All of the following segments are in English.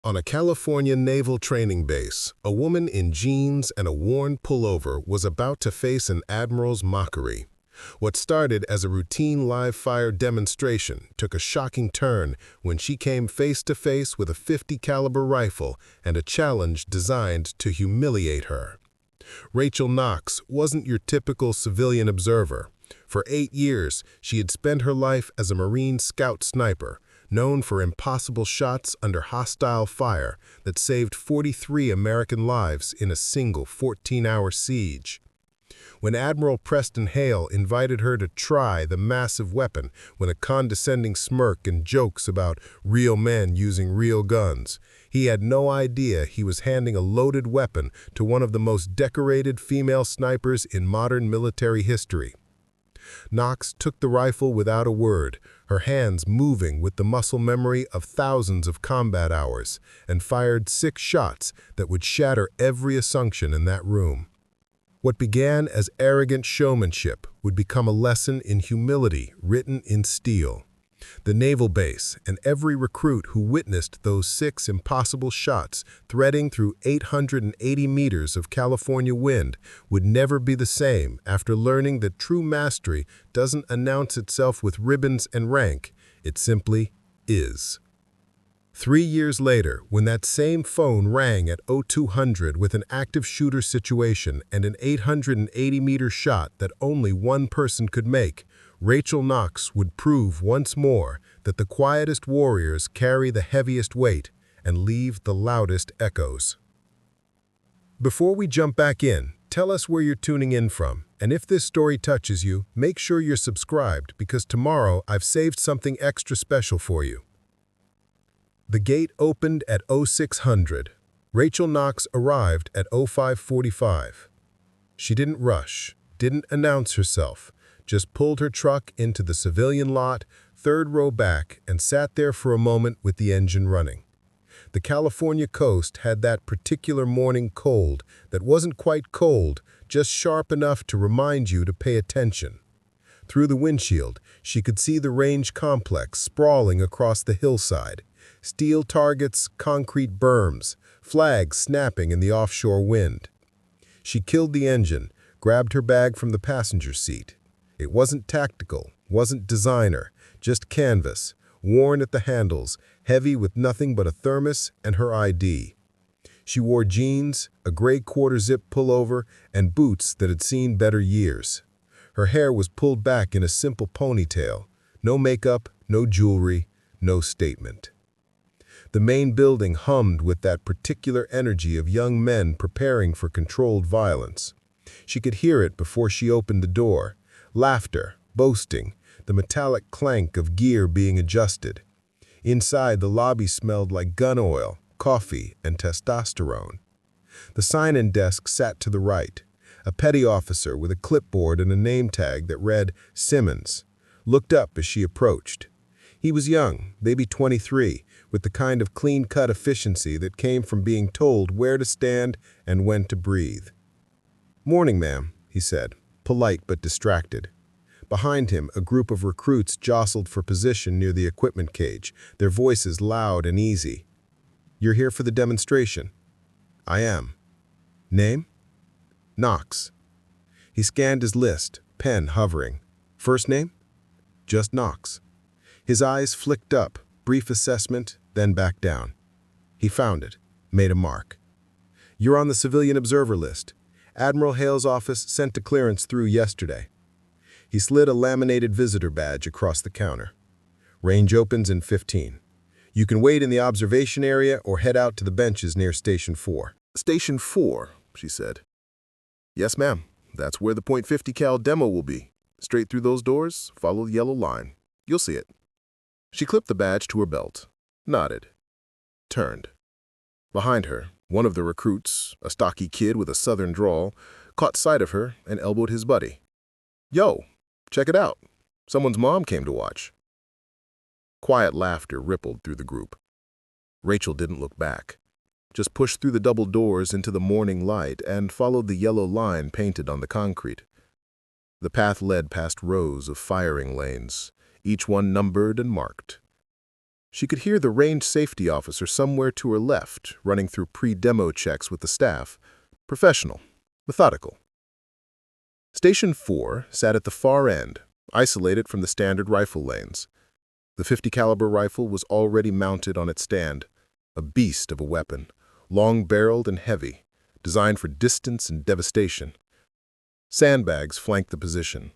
On a California naval training base, a woman in jeans and a worn pullover was about to face an admiral's mockery. What started as a routine live-fire demonstration took a shocking turn when she came face-to-face with a .50 caliber rifle and a challenge designed to humiliate her. Rachel Knox wasn't your typical civilian observer. For 8 years, she had spent her life as a Marine scout sniper, known for impossible shots under hostile fire that saved 43 American lives in a single 14-hour siege. When Admiral Preston Hale invited her to try the massive weapon with a condescending smirk and jokes about real men using real guns, he had no idea he was handing a loaded weapon to one of the most decorated female snipers in modern military history. Knox took the rifle without a word, her hands moving with the muscle memory of thousands of combat hours, and fired 6 shots that would shatter every assumption in that room. What began as arrogant showmanship would become a lesson in humility written in steel. The naval base and every recruit who witnessed those 6 impossible shots threading through 880 meters of California wind would never be the same after learning that true mastery doesn't announce itself with ribbons and rank, it simply is. 3 years later, when that same phone rang at 0200 with an active shooter situation and an 880-meter shot that only one person could make, Rachel Knox would prove once more that the quietest warriors carry the heaviest weight and leave the loudest echoes. Before we jump back in, tell us where you're tuning in from, and if this story touches you, make sure you're subscribed because tomorrow I've saved something extra special for you. The gate opened at 0600. Rachel Knox arrived at 0545. She didn't rush, didn't announce herself, just pulled her truck into the civilian lot, 3rd row back, and sat there for a moment with the engine running. The California coast had that particular morning cold that wasn't quite cold, just sharp enough to remind you to pay attention. Through the windshield, she could see the range complex sprawling across the hillside. Steel targets, concrete berms, flags snapping in the offshore wind. She killed the engine, grabbed her bag from the passenger seat. It wasn't tactical, wasn't designer, just canvas, worn at the handles, heavy with nothing but a thermos and her ID. She wore jeans, a gray quarter-zip pullover, and boots that had seen better years. Her hair was pulled back in a simple ponytail. No makeup, no jewelry, no statement. The main building hummed with that particular energy of young men preparing for controlled violence. She could hear it before she opened the door. Laughter, boasting, the metallic clank of gear being adjusted. Inside, the lobby smelled like gun oil, coffee, and testosterone. The sign-in desk sat to the right. A petty officer with a clipboard and a name tag that read Simmons looked up as she approached. He was young, maybe 23, with the kind of clean-cut efficiency that came from being told where to stand and when to breathe. "Morning, ma'am," he said, polite but distracted. Behind him, a group of recruits jostled for position near the equipment cage, their voices loud and easy. "You're here for the demonstration?" "I am." "Name?" "Knox." He scanned his list, pen hovering. "First name?" "Just Knox." His eyes flicked up, brief assessment, then back down. He found it, made a mark. "You're on the civilian observer list. Admiral Hale's office sent a clearance through yesterday." He slid a laminated visitor badge across the counter. "Range opens in 15. You can wait in the observation area or head out to the benches near Station 4. "Station 4, she said. "Yes, ma'am. That's where the .50 cal demo will be. Straight through those doors, follow the yellow line. You'll see it." She clipped the badge to her belt, nodded, turned. Behind her, one of the recruits, a stocky kid with a southern drawl, caught sight of her and elbowed his buddy. "Yo, check it out. Someone's mom came to watch." Quiet laughter rippled through the group. Rachel didn't look back, just pushed through the double doors into the morning light and followed the yellow line painted on the concrete. The path led past rows of firing lanes, each one numbered and marked. She could hear the range safety officer somewhere to her left, running through pre-demo checks with the staff. Professional, methodical. Station 4 sat at the far end, isolated from the standard rifle lanes. The .50 caliber rifle was already mounted on its stand, a beast of a weapon, long-barreled and heavy, designed for distance and devastation. Sandbags flanked the position.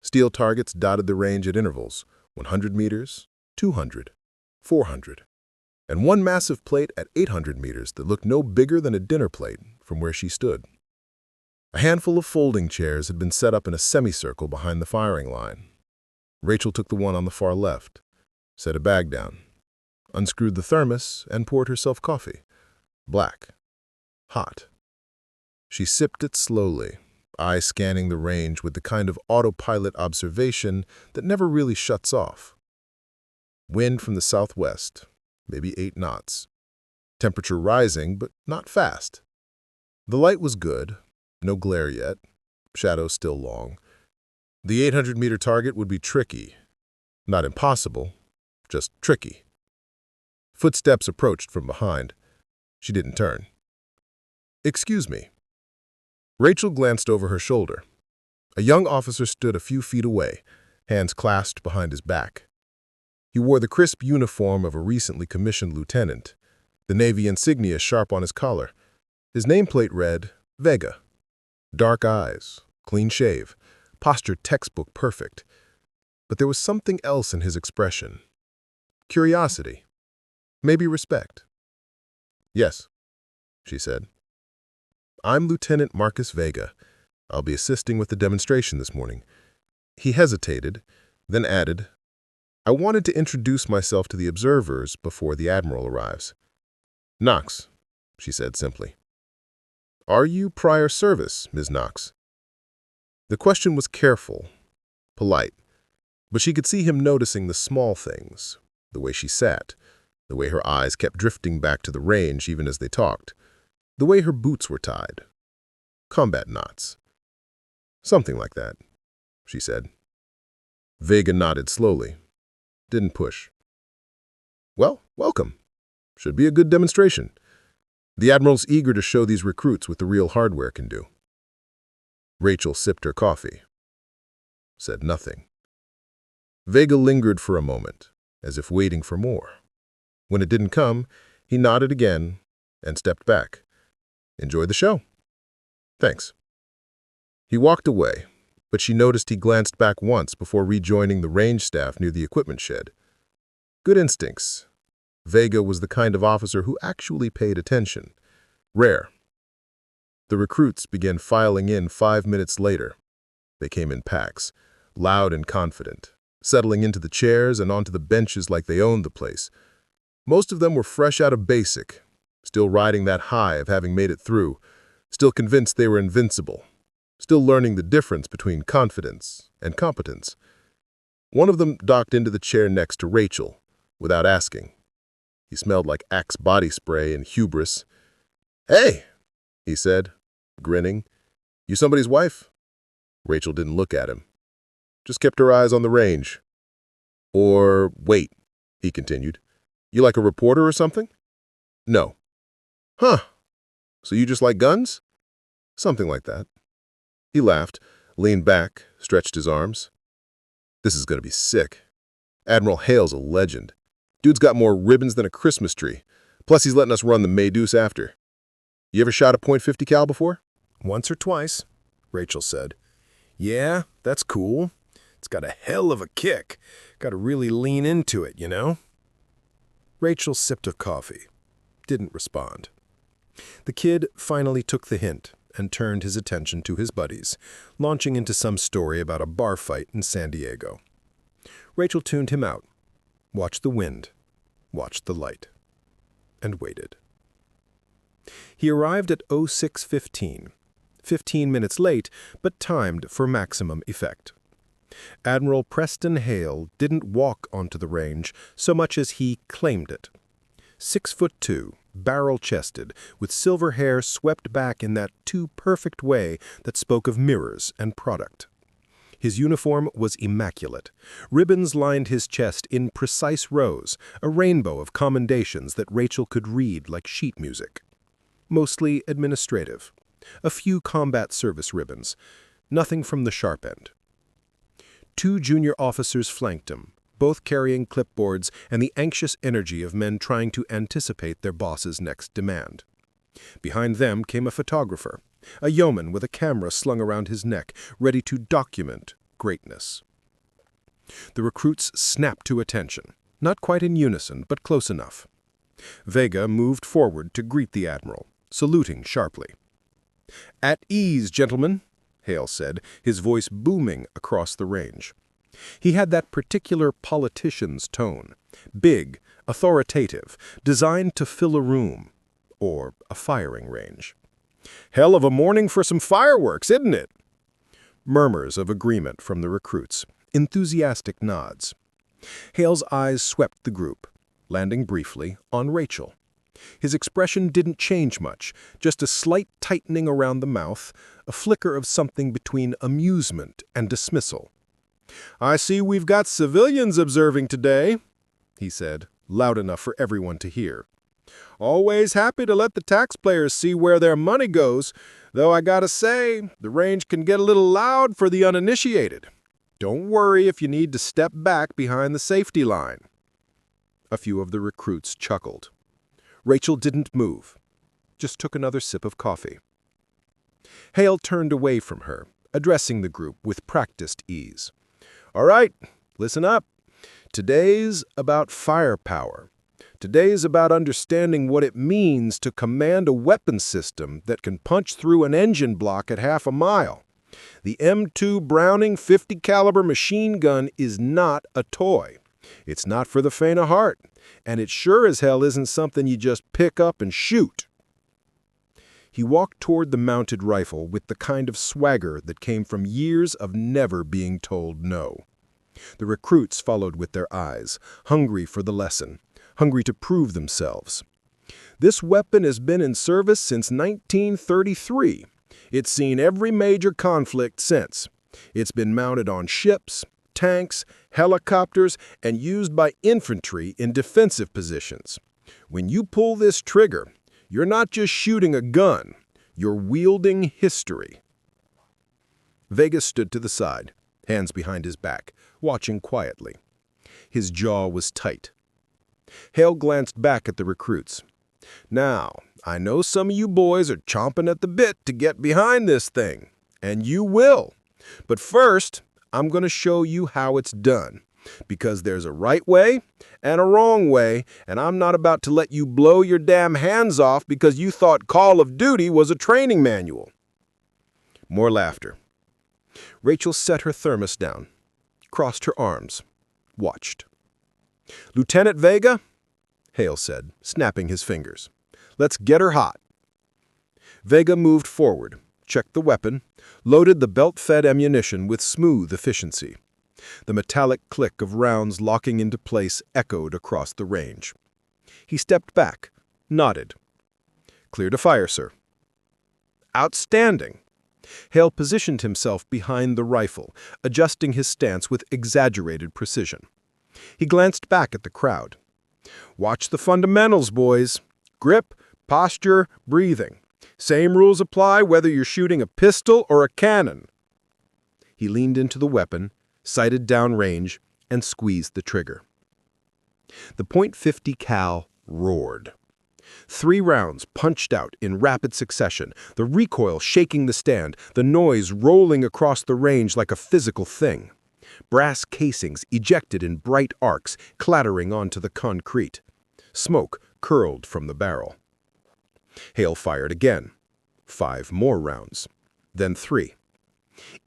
Steel targets dotted the range at intervals, 100 meters, 200, 400, and one massive plate at 800 meters that looked no bigger than a dinner plate from where she stood. A handful of folding chairs had been set up in a semicircle behind the firing line. Rachel took the one on the far left, set a bag down, unscrewed the thermos, and poured herself coffee. Black. Hot. She sipped it slowly, eyes scanning the range with the kind of autopilot observation that never really shuts off. Wind from the southwest, maybe 8 knots. Temperature rising, but not fast. The light was good, no glare yet, shadows still long. The 800-meter target would be tricky. Not impossible, just tricky. Footsteps approached from behind. She didn't turn. "Excuse me." Rachel glanced over her shoulder. A young officer stood a few feet away, hands clasped behind his back. He wore the crisp uniform of a recently commissioned lieutenant, the Navy insignia sharp on his collar. His nameplate read, Vega. Dark eyes, clean shave, posture textbook perfect. But there was something else in his expression. Curiosity. Maybe respect. "Yes," she said. "I'm Lieutenant Marcus Vega. I'll be assisting with the demonstration this morning." He hesitated, then added, "I wanted to introduce myself to the observers before the Admiral arrives." "Knox," she said simply. "Are you prior service, Ms. Knox?" The question was careful, polite, but she could see him noticing the small things, the way she sat, the way her eyes kept drifting back to the range even as they talked, the way her boots were tied. Combat knots. "Something like that," she said. Vega nodded slowly. Didn't push. "Well, welcome. Should be a good demonstration. The Admiral's eager to show these recruits what the real hardware can do." Rachel sipped her coffee. Said nothing. Vega lingered for a moment, as if waiting for more. When it didn't come, he nodded again and stepped back. "Enjoy the show." "Thanks." He walked away, but she noticed he glanced back once before rejoining the range staff near the equipment shed. Good instincts. Vega was the kind of officer who actually paid attention. Rare. The recruits began filing in 5 minutes later. They came in packs, loud and confident, settling into the chairs and onto the benches like they owned the place. Most of them were fresh out of basic, still riding that high of having made it through, still convinced they were invincible, still learning the difference between confidence and competence. One of them docked into the chair next to Rachel, without asking. He smelled like Axe body spray and hubris. "Hey," he said, grinning. "You somebody's wife?" Rachel didn't look at him. Just kept her eyes on the range. "Or wait," he continued. "You like a reporter or something?" "No." "Huh. So you just like guns?" "Something like that." He laughed, leaned back, stretched his arms. "This is going to be sick. Admiral Hale's a legend. Dude's got more ribbons than a Christmas tree. Plus he's letting us run the May-Deuce after. You ever shot a .50 cal before?" "Once or twice," Rachel said. "Yeah, that's cool. It's got a hell of a kick. Got to really lean into it, you know?" Rachel sipped her coffee. Didn't respond. The kid finally took the hint and turned his attention to his buddies, launching into some story about a bar fight in San Diego. Rachel tuned him out, watched the wind, watched the light, and waited. He arrived at 06:15, 15 minutes late, but timed for maximum effect. Admiral Preston Hale didn't walk onto the range so much as he claimed it. 6'2", barrel-chested, with silver hair swept back in that too-perfect way that spoke of mirrors and product. His uniform was immaculate. Ribbons lined his chest in precise rows, a rainbow of commendations that Rachel could read like sheet music. Mostly administrative. A few combat service ribbons. Nothing from the sharp end. 2 junior officers flanked him, both carrying clipboards and the anxious energy of men trying to anticipate their boss's next demand. Behind them came a photographer, a yeoman with a camera slung around his neck, ready to document greatness. The recruits snapped to attention, not quite in unison, but close enough. Vega moved forward to greet the Admiral, saluting sharply. "At ease, gentlemen," Hale said, his voice booming across the range. He had that particular politician's tone, big, authoritative, designed to fill a room, or a firing range. "Hell of a morning for some fireworks, isn't it?" Murmurs of agreement from the recruits, enthusiastic nods. Hale's eyes swept the group, landing briefly on Rachel. His expression didn't change much, just a slight tightening around the mouth, a flicker of something between amusement and dismissal. "I see we've got civilians observing today," he said, loud enough for everyone to hear. "Always happy to let the taxpayers see where their money goes, though I gotta say, the range can get a little loud for the uninitiated. Don't worry if you need to step back behind the safety line." A few of the recruits chuckled. Rachel didn't move, just took another sip of coffee. Hale turned away from her, addressing the group with practiced ease. "All right, listen up. Today's about firepower. Today's about understanding what it means to command a weapon system that can punch through an engine block at half a mile. The M2 Browning 50 caliber machine gun is not a toy. It's not for the faint of heart, and it sure as hell isn't something you just pick up and shoot." He walked toward the mounted rifle with the kind of swagger that came from years of never being told no. The recruits followed with their eyes, hungry for the lesson, hungry to prove themselves. "This weapon has been in service since 1933. It's seen every major conflict since. It's been mounted on ships, tanks, helicopters, and used by infantry in defensive positions. When you pull this trigger, you're not just shooting a gun, you're wielding history." Vega stood to the side, hands behind his back, watching quietly. His jaw was tight. Hale glanced back at the recruits. "Now, I know some of you boys are chomping at the bit to get behind this thing, and you will. But first, I'm going to show you how it's done, because there's a right way and a wrong way, and I'm not about to let you blow your damn hands off because you thought Call of Duty was a training manual." More laughter. Rachel set her thermos down, crossed her arms, watched. "Lieutenant Vega," Hale said, snapping his fingers, "let's get her hot." Vega moved forward, checked the weapon, loaded the belt-fed ammunition with smooth efficiency. The metallic click of rounds locking into place echoed across the range. He stepped back, nodded. "Clear to fire, sir." "Outstanding." Hale positioned himself behind the rifle, adjusting his stance with exaggerated precision. He glanced back at the crowd. "Watch the fundamentals, boys. Grip, posture, breathing. Same rules apply whether you're shooting a pistol or a cannon." He leaned into the weapon, sighted downrange, and squeezed the trigger. The .50 cal roared. 3 rounds punched out in rapid succession, the recoil shaking the stand, the noise rolling across the range like a physical thing. Brass casings ejected in bright arcs, clattering onto the concrete. Smoke curled from the barrel. Hale fired again. 5 more rounds. Then 3.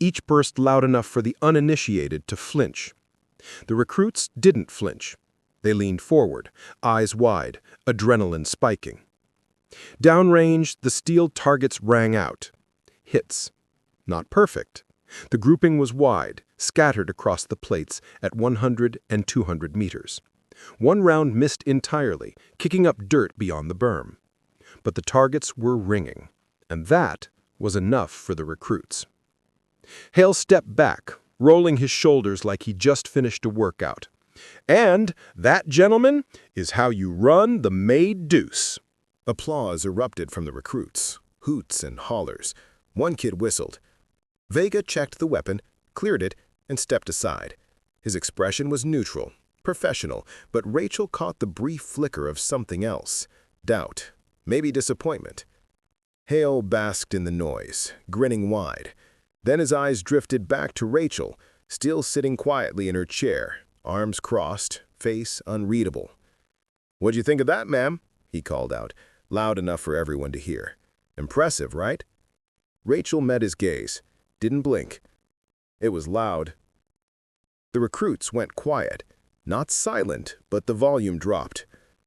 Each burst loud enough for the uninitiated to flinch. The recruits didn't flinch. They leaned forward, eyes wide, adrenaline spiking. Downrange, the steel targets rang out. Hits. Not perfect. The grouping was wide, scattered across the plates at 100 and 200 meters. One round missed entirely, kicking up dirt beyond the berm. But the targets were ringing, and that was enough for the recruits. Hale stepped back, rolling his shoulders like he just finished a workout. "And that, gentlemen, is how you run the maid deuce." Applause erupted from the recruits, hoots and hollers. One kid whistled. Vega checked the weapon, cleared it, and stepped aside. His expression was neutral, professional, but Rachel caught the brief flicker of something else. Doubt, maybe disappointment. Hale basked in the noise, grinning wide. Then his eyes drifted back to Rachel, still sitting quietly in her chair, arms crossed, face unreadable. "What'd you think of that, ma'am?" he called out, loud enough for everyone to hear. "Impressive, right?" Rachel met his gaze, didn't blink. It was loud. The recruits went quiet, not silent, but the volume dropped.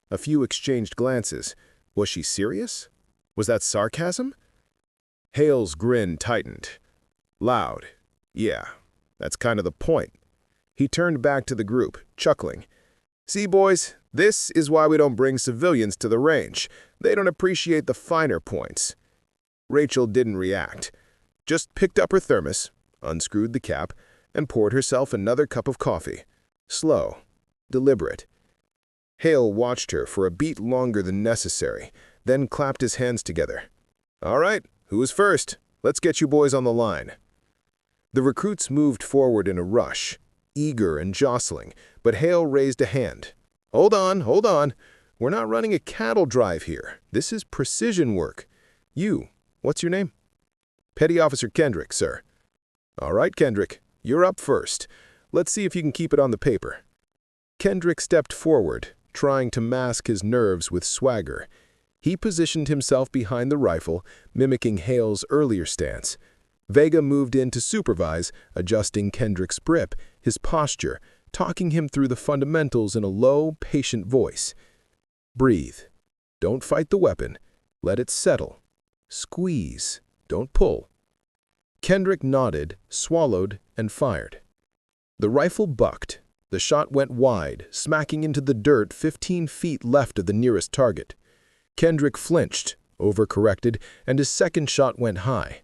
A few exchanged glances. Was she serious? Was that sarcasm? Hale's grin tightened. Loud. Yeah, that's kind of the point. He turned back to the group, chuckling. "See, boys, this is why we don't bring civilians to the range. They don't appreciate the finer points." Rachel didn't react. Just picked up her thermos, unscrewed the cap, and poured herself another cup of coffee. Slow, deliberate. Hale watched her for a beat longer than necessary, then clapped his hands together. "All right, who is first? Let's get you boys on the line." The recruits moved forward in a rush, eager and jostling, but Hale raised a hand. Hold on. We're not running a cattle drive here. This is precision work. You, what's your name?" "Petty Officer Kendrick, sir." "All right, Kendrick, you're up first. Let's see if you can keep it on the paper." Kendrick stepped forward, trying to mask his nerves with swagger. He positioned himself behind the rifle, mimicking Hale's earlier stance. Vega moved in to supervise, adjusting Kendrick's grip, his posture, talking him through the fundamentals in a low, patient voice. "Breathe. Don't fight the weapon. Let it settle. Squeeze. Don't pull." Kendrick nodded, swallowed, and fired. The rifle bucked. The shot went wide, smacking into the dirt 15 feet left of the nearest target. Kendrick flinched, overcorrected, and his second shot went high.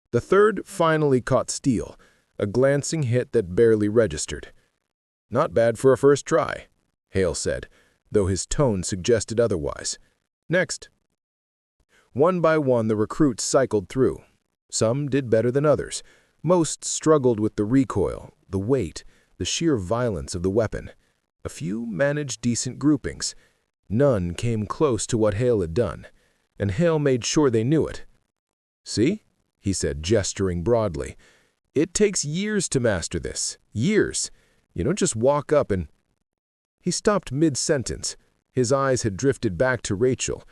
The third finally caught steel, a glancing hit that barely registered. "Not bad for a first try," Hale said, though his tone suggested otherwise. "Next." One by one, the recruits cycled through. Some did better than others. Most struggled with the recoil, the weight, the sheer violence of the weapon. A few managed decent groupings. None came close to what Hale had done, and Hale made sure they knew it. "See?" he said, gesturing broadly. "It takes years to master this. Years. You don't just walk up and—" He stopped mid-sentence. His eyes had drifted back to Rachel,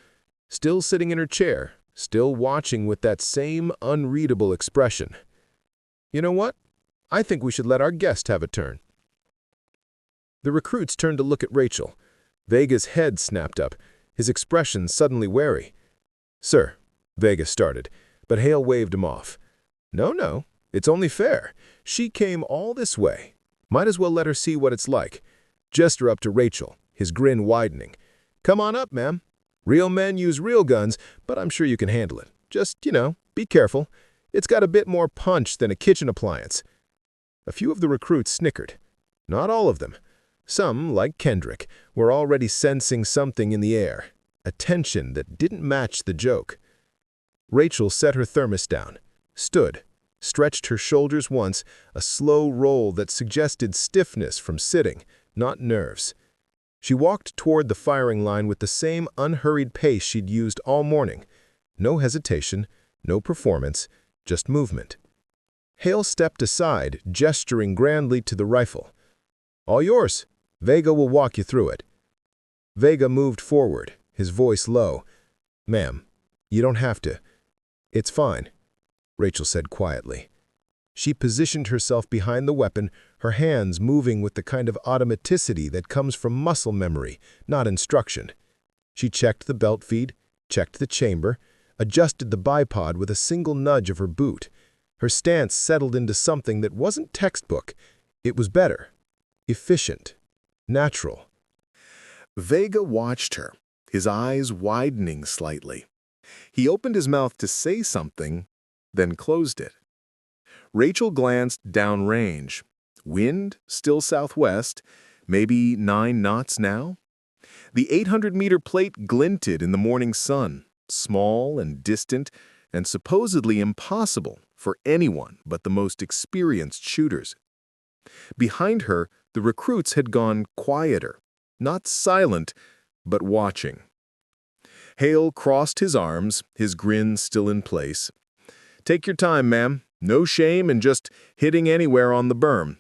still sitting in her chair, still watching with that same unreadable expression. "You know what? I think we should let our guest have a turn." The recruits turned to look at Rachel. Vega's head snapped up, his expression suddenly wary. "Sir," Vega started, but Hale waved him off. No, it's only fair. She came all this way. Might as well let her see what it's like." Gesture up to Rachel, his grin widening. "Come on up, ma'am. Real men use real guns, but I'm sure you can handle it. Just, be careful. It's got a bit more punch than a kitchen appliance." A few of the recruits snickered. Not all of them. Some, like Kendrick, were already sensing something in the air, a tension that didn't match the joke. Rachel set her thermos down, stood, stretched her shoulders once, a slow roll that suggested stiffness from sitting, not nerves. She walked toward the firing line with the same unhurried pace she'd used all morning. No hesitation, no performance, just movement. Hale stepped aside, gesturing grandly to the rifle. "All yours. Vega will walk you through it." Vega moved forward, his voice low. "Ma'am, you don't have to. It's fine," Rachel said quietly. She positioned herself behind the weapon, her hands moving with the kind of automaticity that comes from muscle memory, not instruction. She checked the belt feed, checked the chamber, adjusted the bipod with a single nudge of her boot. Her stance settled into something that wasn't textbook. It was better, efficient, natural. Vega watched her, his eyes widening slightly. He opened his mouth to say something, then closed it. Rachel glanced downrange. Wind, still southwest, maybe 9 knots now. The 800-meter plate glinted in the morning sun, small and distant, and supposedly impossible for anyone but the most experienced shooters. Behind her, the recruits had gone quieter, not silent, but watching. Hale crossed his arms, his grin still in place. "Take your time, ma'am. No shame in just hitting anywhere on the berm."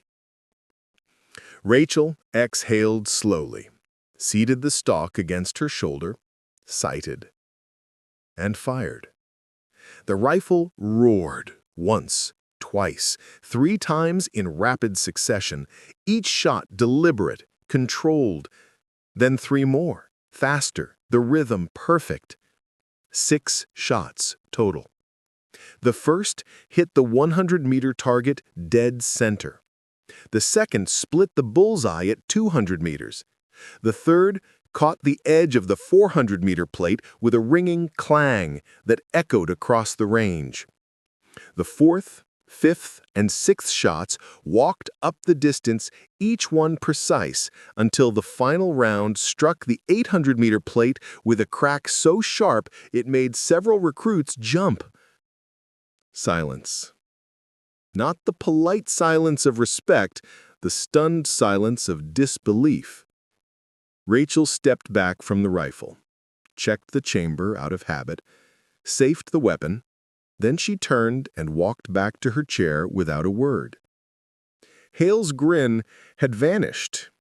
Rachel exhaled slowly, seated the stock against her shoulder, sighted, and fired. The rifle roared once, twice, 3 times in rapid succession, each shot deliberate, controlled. Then 3 more, faster, the rhythm perfect. 6 shots total. The first hit the 100-meter target dead center. The second split the bullseye at 200 meters. The third caught the edge of the 400-meter plate with a ringing clang that echoed across the range. The 4th, 5th, and 6th shots walked up the distance, each one precise, until the final round struck the 800-meter plate with a crack so sharp it made several recruits jump. Silence. Not the polite silence of respect, the stunned silence of disbelief. Rachel stepped back from the rifle, checked the chamber out of habit, safed the weapon. Then she turned and walked back to her chair without a word. Hale's grin had vanished.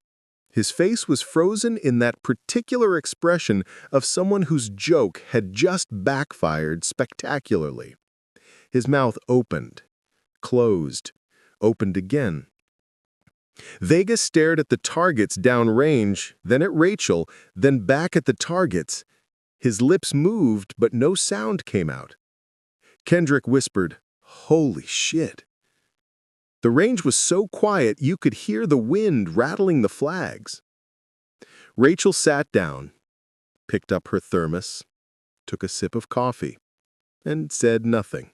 His face was frozen in that particular expression of someone whose joke had just backfired spectacularly. His mouth opened, closed, opened again. Vega stared at the targets downrange, then at Rachel, then back at the targets. His lips moved, but no sound came out. Kendrick whispered, "Holy shit." The range was so quiet you could hear the wind rattling the flags. Rachel sat down, picked up her thermos, took a sip of coffee, and said nothing.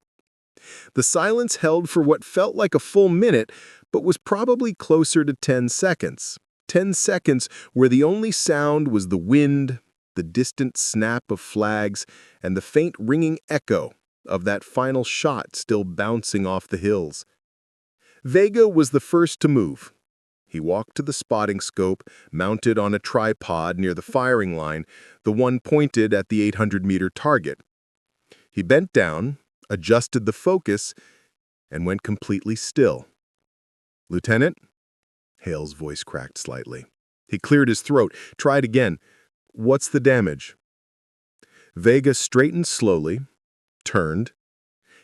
The silence held for what felt like a full minute, but was probably closer to 10 seconds. 10 seconds where the only sound was the wind, the distant snap of flags, and the faint ringing echo of that final shot still bouncing off the hills. Vega was the first to move. He walked to the spotting scope, mounted on a tripod near the firing line, the one pointed at the 800-meter target. He bent down, adjusted the focus, and went completely still. "Lieutenant?" Hale's voice cracked slightly. He cleared his throat, tried again. "What's the damage?" Vega straightened slowly, turned.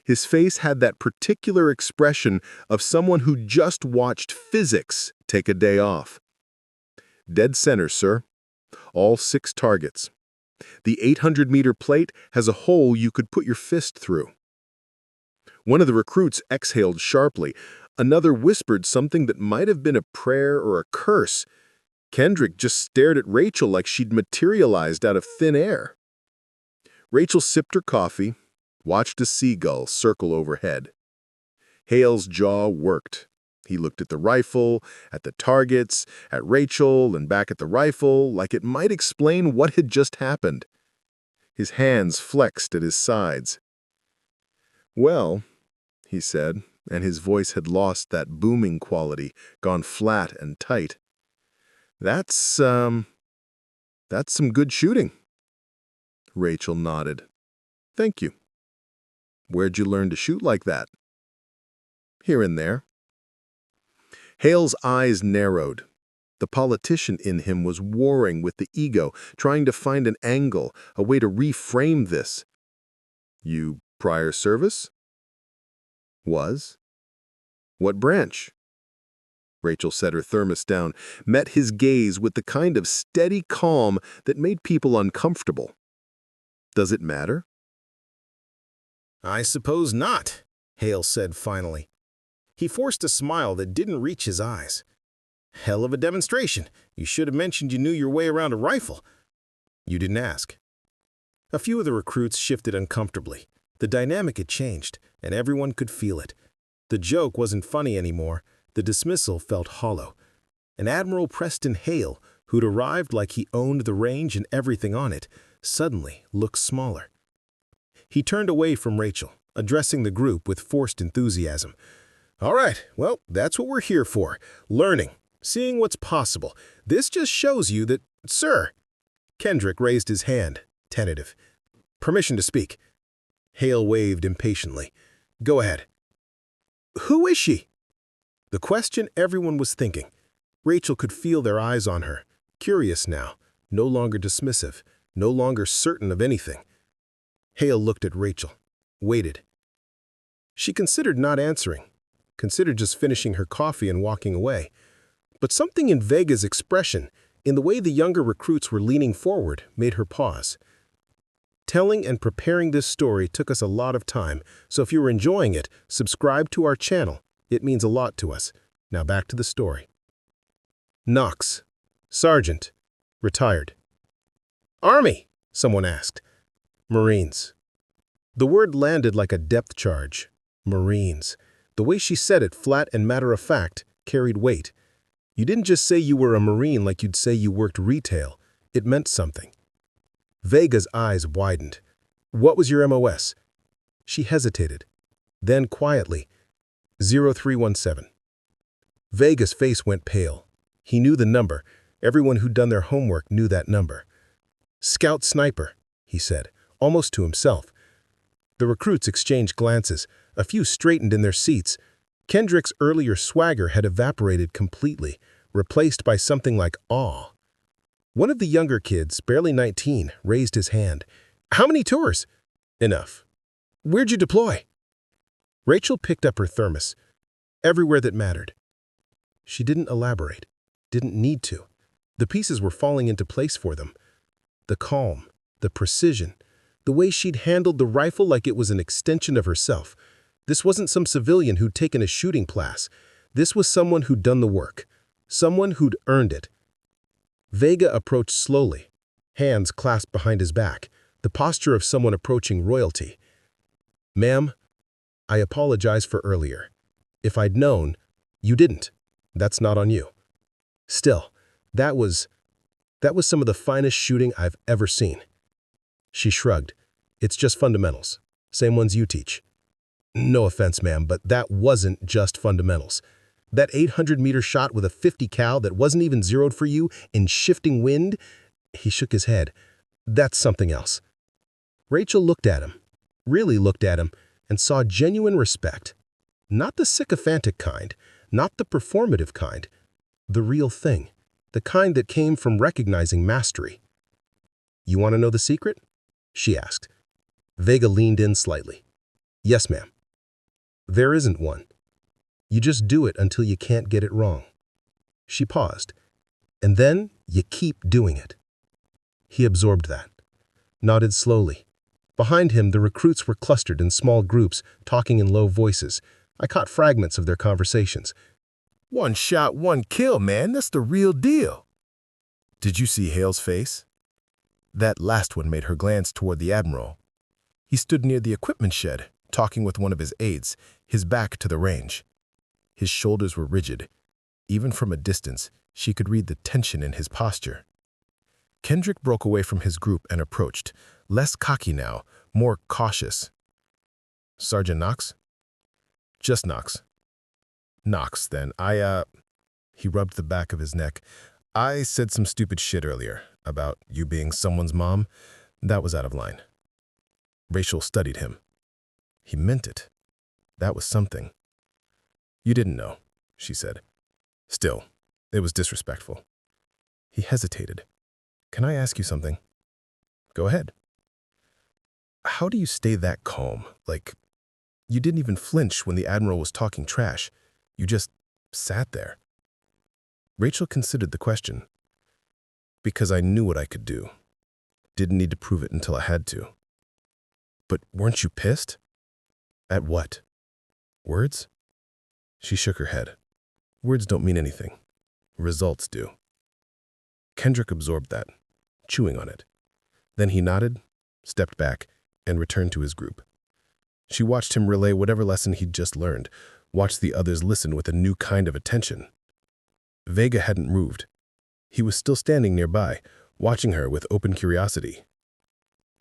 His face had that particular expression of someone who just watched physics take a day off. "Dead center, sir. All 6 targets. The 800-meter plate has a hole you could put your fist through." One of the recruits exhaled sharply. Another whispered something that might have been a prayer or a curse. Kendrick just stared at Rachel like she'd materialized out of thin air. Rachel sipped her coffee, watched a seagull circle overhead. Hale's jaw worked. He looked at the rifle, at the targets, at Rachel, and back at the rifle, like it might explain what had just happened. His hands flexed at his sides. "Well," he said, and his voice had lost that booming quality, gone flat and tight. That's some good shooting." Rachel nodded. "Thank you." "Where'd you learn to shoot like that?" "Here and there." Hale's eyes narrowed. The politician in him was warring with the ego, trying to find an angle, a way to reframe this. "You prior service?" "Was." "What branch?" Rachel set her thermos down, met his gaze with the kind of steady calm that made people uncomfortable. "Does it matter?" "I suppose not," Hale said finally. He forced a smile that didn't reach his eyes. "Hell of a demonstration. You should have mentioned you knew your way around a rifle." "You didn't ask." A few of the recruits shifted uncomfortably. The dynamic had changed, and everyone could feel it. The joke wasn't funny anymore. The dismissal felt hollow. And Admiral Preston Hale, who'd arrived like he owned the range and everything on it, suddenly looked smaller. He turned away from Rachel, addressing the group with forced enthusiasm. "All right, well, that's what we're here for. Learning, seeing what's possible. This just shows you that, sir." Kendrick raised his hand, tentative. "Permission to speak." Hale waved impatiently. "Go ahead." "Who is she?" The question everyone was thinking. Rachel could feel their eyes on her, curious now, no longer dismissive, no longer certain of anything. Hale looked at Rachel, waited. She considered not answering, considered just finishing her coffee and walking away. But something in Vega's expression, in the way the younger recruits were leaning forward, made her pause. Telling and preparing this story took us a lot of time, so if you were enjoying it, subscribe to our channel. It means a lot to us. Now back to the story. Knox, Sergeant, retired. "Army?" someone asked. "Marines." The word landed like a depth charge. Marines. The way she said it, flat and matter-of-fact, carried weight. You didn't just say you were a Marine like you'd say you worked retail. It meant something. Vega's eyes widened. "What was your MOS?" She hesitated. Then quietly, 0317. Vega's face went pale. He knew the number. Everyone who'd done their homework knew that number. "Scout sniper," he said, almost to himself. The recruits exchanged glances. A few straightened in their seats. Kendrick's earlier swagger had evaporated completely, replaced by something like awe. One of the younger kids, barely 19, raised his hand. "How many tours?" "Enough." "Where'd you deploy?" Rachel picked up her thermos. "Everywhere that mattered." She didn't elaborate, didn't need to. The pieces were falling into place for them. The calm, the precision, the way she'd handled the rifle like it was an extension of herself. This wasn't some civilian who'd taken a shooting class. This was someone who'd done the work, someone who'd earned it. Vega approached slowly, hands clasped behind his back, the posture of someone approaching royalty. "Ma'am, I apologize for earlier. If I'd known, you didn't. That's not on you. Still, that was some of the finest shooting I've ever seen." She shrugged. "It's just fundamentals, same ones you teach." "No offense, ma'am, but that wasn't just fundamentals. That 800-meter shot with a 50 cal that wasn't even zeroed for you in shifting wind," he shook his head, "that's something else." Rachel looked at him, really looked at him, and saw genuine respect. Not the sycophantic kind, not the performative kind. The real thing, the kind that came from recognizing mastery. "You want to know the secret?" she asked. Vega leaned in slightly. "Yes, ma'am." "There isn't one. You just do it until you can't get it wrong." She paused. "And then you keep doing it." He absorbed that, nodded slowly. Behind him, the recruits were clustered in small groups, talking in low voices. I caught fragments of their conversations. "One shot, one kill, man. That's the real deal." "Did you see Hale's face?" That last one made her glance toward the Admiral. He stood near the equipment shed, talking with one of his aides, his back to the range. His shoulders were rigid. Even from a distance, she could read the tension in his posture. Kendrick broke away from his group and approached, less cocky now, more cautious. "Sergeant Knox?" "Just Knox." "Knox, then. He rubbed the back of his neck. "I said some stupid shit earlier about you being someone's mom. That was out of line." Rachel studied him. He meant it. That was something. "You didn't know," she said. "Still, it was disrespectful." He hesitated. "Can I ask you something?" "Go ahead." "How do you stay that calm? Like, you didn't even flinch when the Admiral was talking trash. You just sat there." Rachel considered the question. "Because I knew what I could do. Didn't need to prove it until I had to." "But weren't you pissed?" "At what? Words?" She shook her head. "Words don't mean anything. Results do." Kendrick absorbed that, chewing on it. Then he nodded, stepped back, and returned to his group. She watched him relay whatever lesson he'd just learned, watched the others listen with a new kind of attention. Vega hadn't moved. He was still standing nearby, watching her with open curiosity.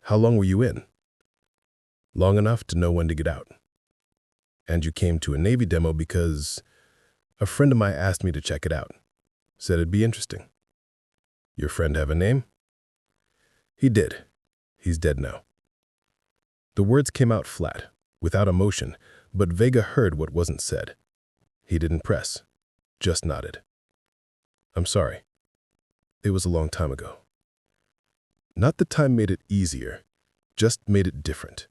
"How long were you in?" "Long enough to know when to get out." "And you came to a Navy demo because a friend of mine asked me to check it out. Said it'd be interesting." "Your friend have a name?" "He did. He's dead now." The words came out flat, without emotion, but Vega heard what wasn't said. He didn't press, just nodded. "I'm sorry. It was a long time ago." Not that time made it easier, just made it different.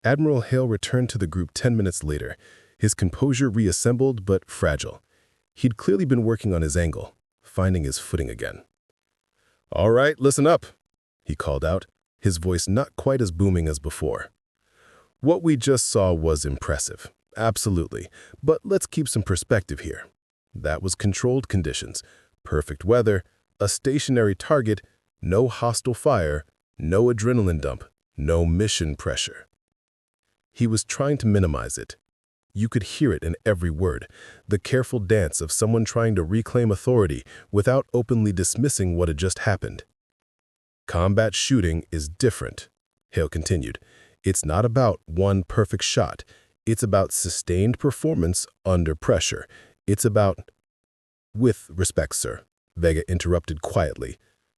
Admiral Hale returned to the group 10 minutes later, his composure reassembled but fragile. He'd clearly been working on his angle, finding his footing again. "All right, listen up," he called out, his voice not quite as booming as before. "What we just saw was impressive, absolutely, but let's keep some perspective here. That was controlled conditions, perfect weather, a stationary target, no hostile fire, no adrenaline dump, no mission pressure." He was trying to minimize it. You could hear it in every word, the careful dance of someone trying to reclaim authority without openly dismissing what had just happened. "Combat shooting is different," Hale continued. "It's not about one perfect shot. It's about sustained performance under pressure. It's about—" "With respect, sir," Vega interrupted quietly.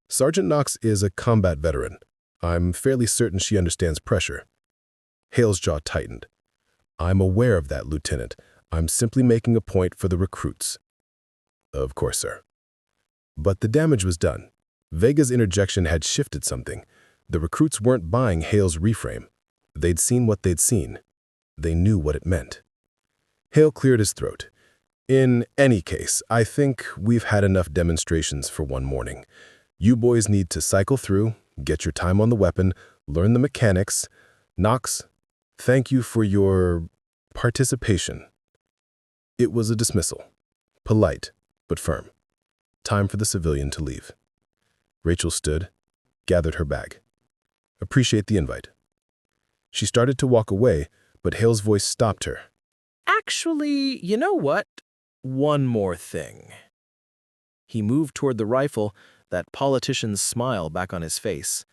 "Sergeant Knox is a combat veteran. I'm fairly certain she understands pressure." Hale's jaw tightened. "I'm aware of that, Lieutenant. I'm simply making a point for the recruits." "Of course, sir." But the damage was done. Vega's interjection had shifted something. The recruits weren't buying Hale's reframe. They'd seen what they'd seen. They knew what it meant. Hale cleared his throat. "In any case, I think we've had enough demonstrations for one morning. You boys need to cycle through, get your time on the weapon, learn the mechanics. Knox, thank you for your participation." It was a dismissal. Polite, but firm. Time for the civilian to leave. Rachel stood, gathered her bag. "Appreciate the invite." She started to walk away, but Hale's voice stopped her. "Actually, you know what? One more thing." He moved toward the rifle, that politician's smile back on his face.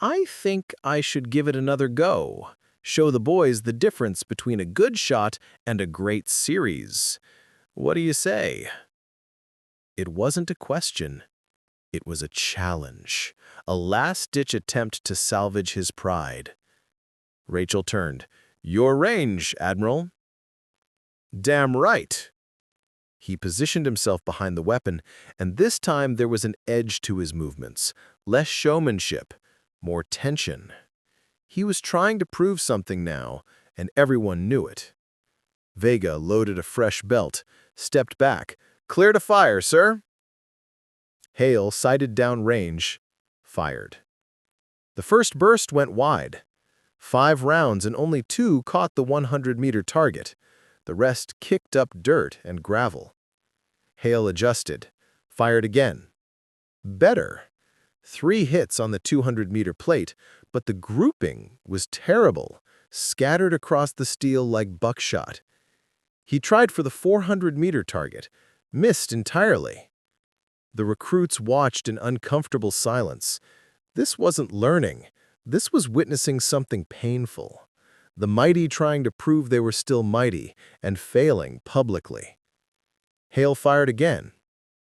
"I think I should give it another go. Show the boys the difference between a good shot and a great series. What do you say?" It wasn't a question. It was a challenge, a last-ditch attempt to salvage his pride. Rachel turned. "Your range, Admiral." "Damn right." He positioned himself behind the weapon, and this time there was an edge to his movements, less showmanship, more tension. He was trying to prove something now, and everyone knew it. Vega loaded a fresh belt, stepped back. "Clear to fire, sir." Hale sighted down range, fired. The first burst went wide. 5 rounds and only 2 caught the 100-meter target. The rest kicked up dirt and gravel. Hale adjusted, fired again. Better. 3 hits on the 200-meter plate, but the grouping was terrible, scattered across the steel like buckshot. He tried for the 400-meter target, missed entirely. The recruits watched in uncomfortable silence. This wasn't learning. This was witnessing something painful. The mighty trying to prove they were still mighty and failing publicly. Hale fired again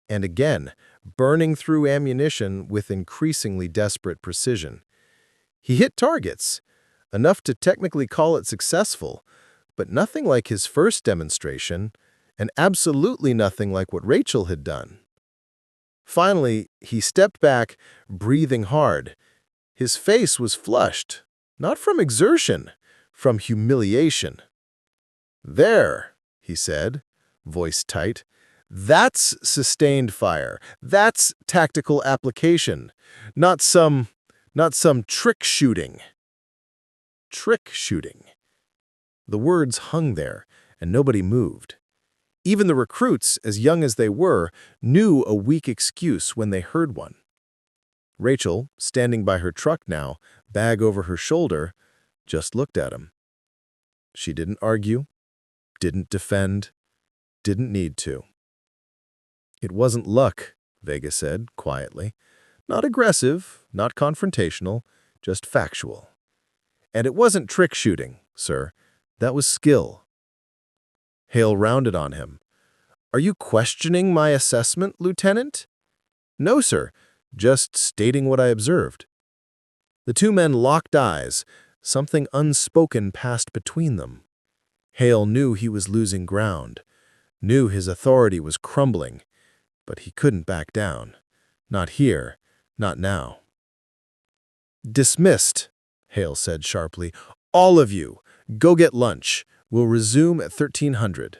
and again, burning through ammunition with increasingly desperate precision. He hit targets, enough to technically call it successful, but nothing like his first demonstration, and absolutely nothing like what Rachel had done. Finally, he stepped back, breathing hard. His face was flushed, not from exertion, from humiliation. "There," he said, voice tight. "That's sustained fire. That's tactical application. Not some trick shooting." Trick shooting. The words hung there, and nobody moved. Even the recruits, as young as they were, knew a weak excuse when they heard one. Rachel, standing by her truck now, bag over her shoulder, just looked at him. She didn't argue. Didn't defend. Didn't need to. It wasn't luck, Vega said quietly. Not aggressive, not confrontational, just factual. And it wasn't trick shooting, sir. That was skill. Hale rounded on him. Are you questioning my assessment, Lieutenant? No, sir. Just stating what I observed. The two men locked eyes. Something unspoken passed between them. Hale knew he was losing ground, knew his authority was crumbling, but he couldn't back down. Not here, not now. Dismissed, Hale said sharply. All of you, go get lunch. We'll resume at 1300.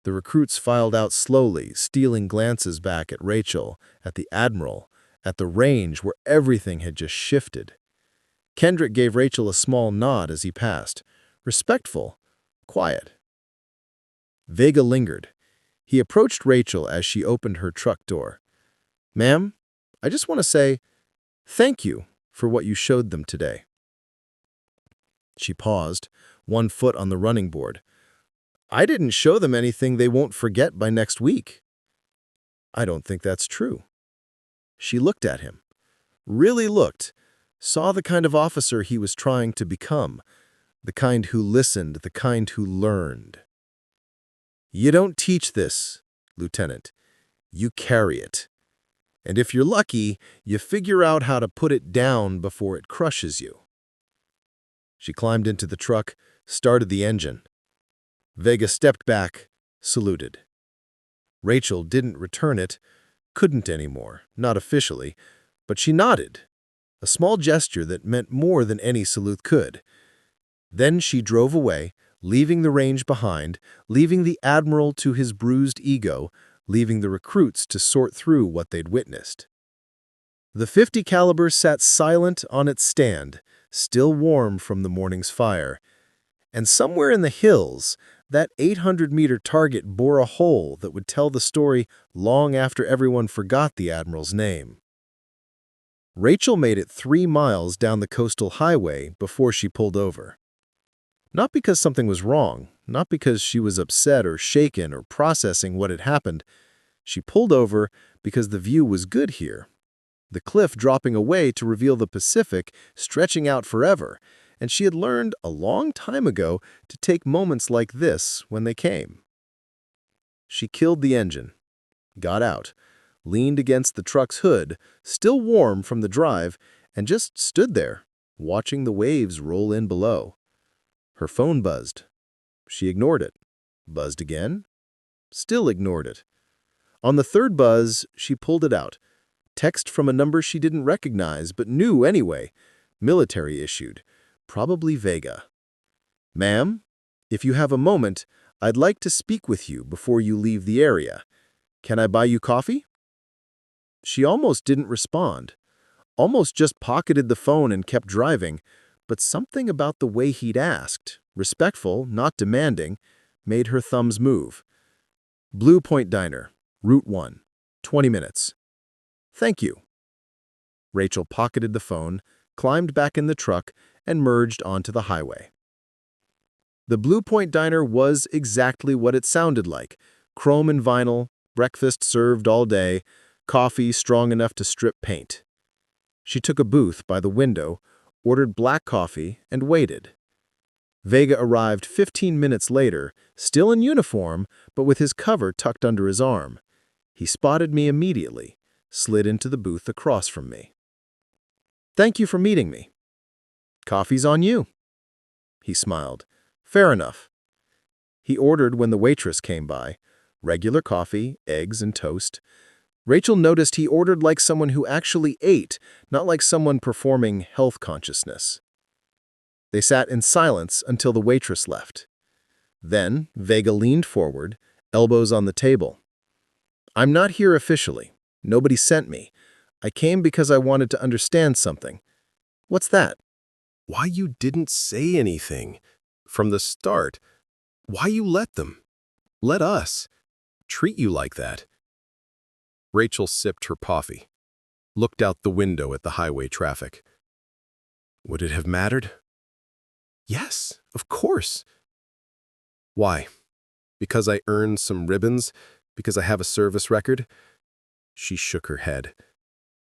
The recruits filed out slowly, stealing glances back at Rachel, at the Admiral, at the range where everything had just shifted. Kendrick gave Rachel a small nod as he passed, respectful, quiet. Vega lingered. He approached Rachel as she opened her truck door. Ma'am, I just want to say thank you for what you showed them today. She paused, one foot on the running board. I didn't show them anything they won't forget by next week. I don't think that's true. She looked at him, really looked, saw the kind of officer he was trying to become, the kind who listened, the kind who learned. You don't teach this, Lieutenant. You carry it. And if you're lucky, you figure out how to put it down before it crushes you. She climbed into the truck, started the engine. Vega stepped back, saluted. Rachel didn't return it, couldn't anymore, not officially, but she nodded, a small gesture that meant more than any salute could. Then she drove away, leaving the range behind, leaving the Admiral to his bruised ego, leaving the recruits to sort through what they'd witnessed. The .50 caliber sat silent on its stand, still warm from the morning's fire. And somewhere in the hills, that 800-meter target bore a hole that would tell the story long after everyone forgot the Admiral's name. Rachel made it 3 miles down the coastal highway before she pulled over. Not because something was wrong, not because she was upset or shaken or processing what had happened. She pulled over because the view was good here. The cliff dropping away to reveal the Pacific stretching out forever, and she had learned a long time ago to take moments like this when they came. She killed the engine, got out, leaned against the truck's hood, still warm from the drive, and just stood there, watching the waves roll in below. Her phone buzzed. She ignored it. Buzzed again. Still ignored it. On the third buzz, she pulled it out. Text from a number she didn't recognize, but knew anyway. Military issued. Probably Vega. Ma'am, if you have a moment, I'd like to speak with you before you leave the area. Can I buy you coffee? She almost didn't respond. Almost just pocketed the phone and kept driving, but something about the way he'd asked, respectful, not demanding, made her thumbs move. Blue Point Diner, Route 1, 20 minutes. Thank you. Rachel pocketed the phone, climbed back in the truck, and merged onto the highway. The Blue Point Diner was exactly what it sounded like. Chrome and vinyl, breakfast served all day, coffee strong enough to strip paint. She took a booth by the window, ordered black coffee, and waited. Vega arrived 15 minutes later, still in uniform, but with his cover tucked under his arm. He spotted me immediately, slid into the booth across from me. Thank you for meeting me. Coffee's on you. He smiled. Fair enough. He ordered when the waitress came by. Regular coffee, eggs, and toast. Rachel noticed he ordered like someone who actually ate, not like someone performing health consciousness. They sat in silence until the waitress left. Then Vega leaned forward, elbows on the table. I'm not here officially. Nobody sent me. I came because I wanted to understand something. What's that? Why you didn't say anything from the start? Why you let them? Let us treat you like that? Rachel sipped her coffee, looked out the window at the highway traffic. Would it have mattered? Yes, of course. Why? Because I earned some ribbons? Because I have a service record? She shook her head.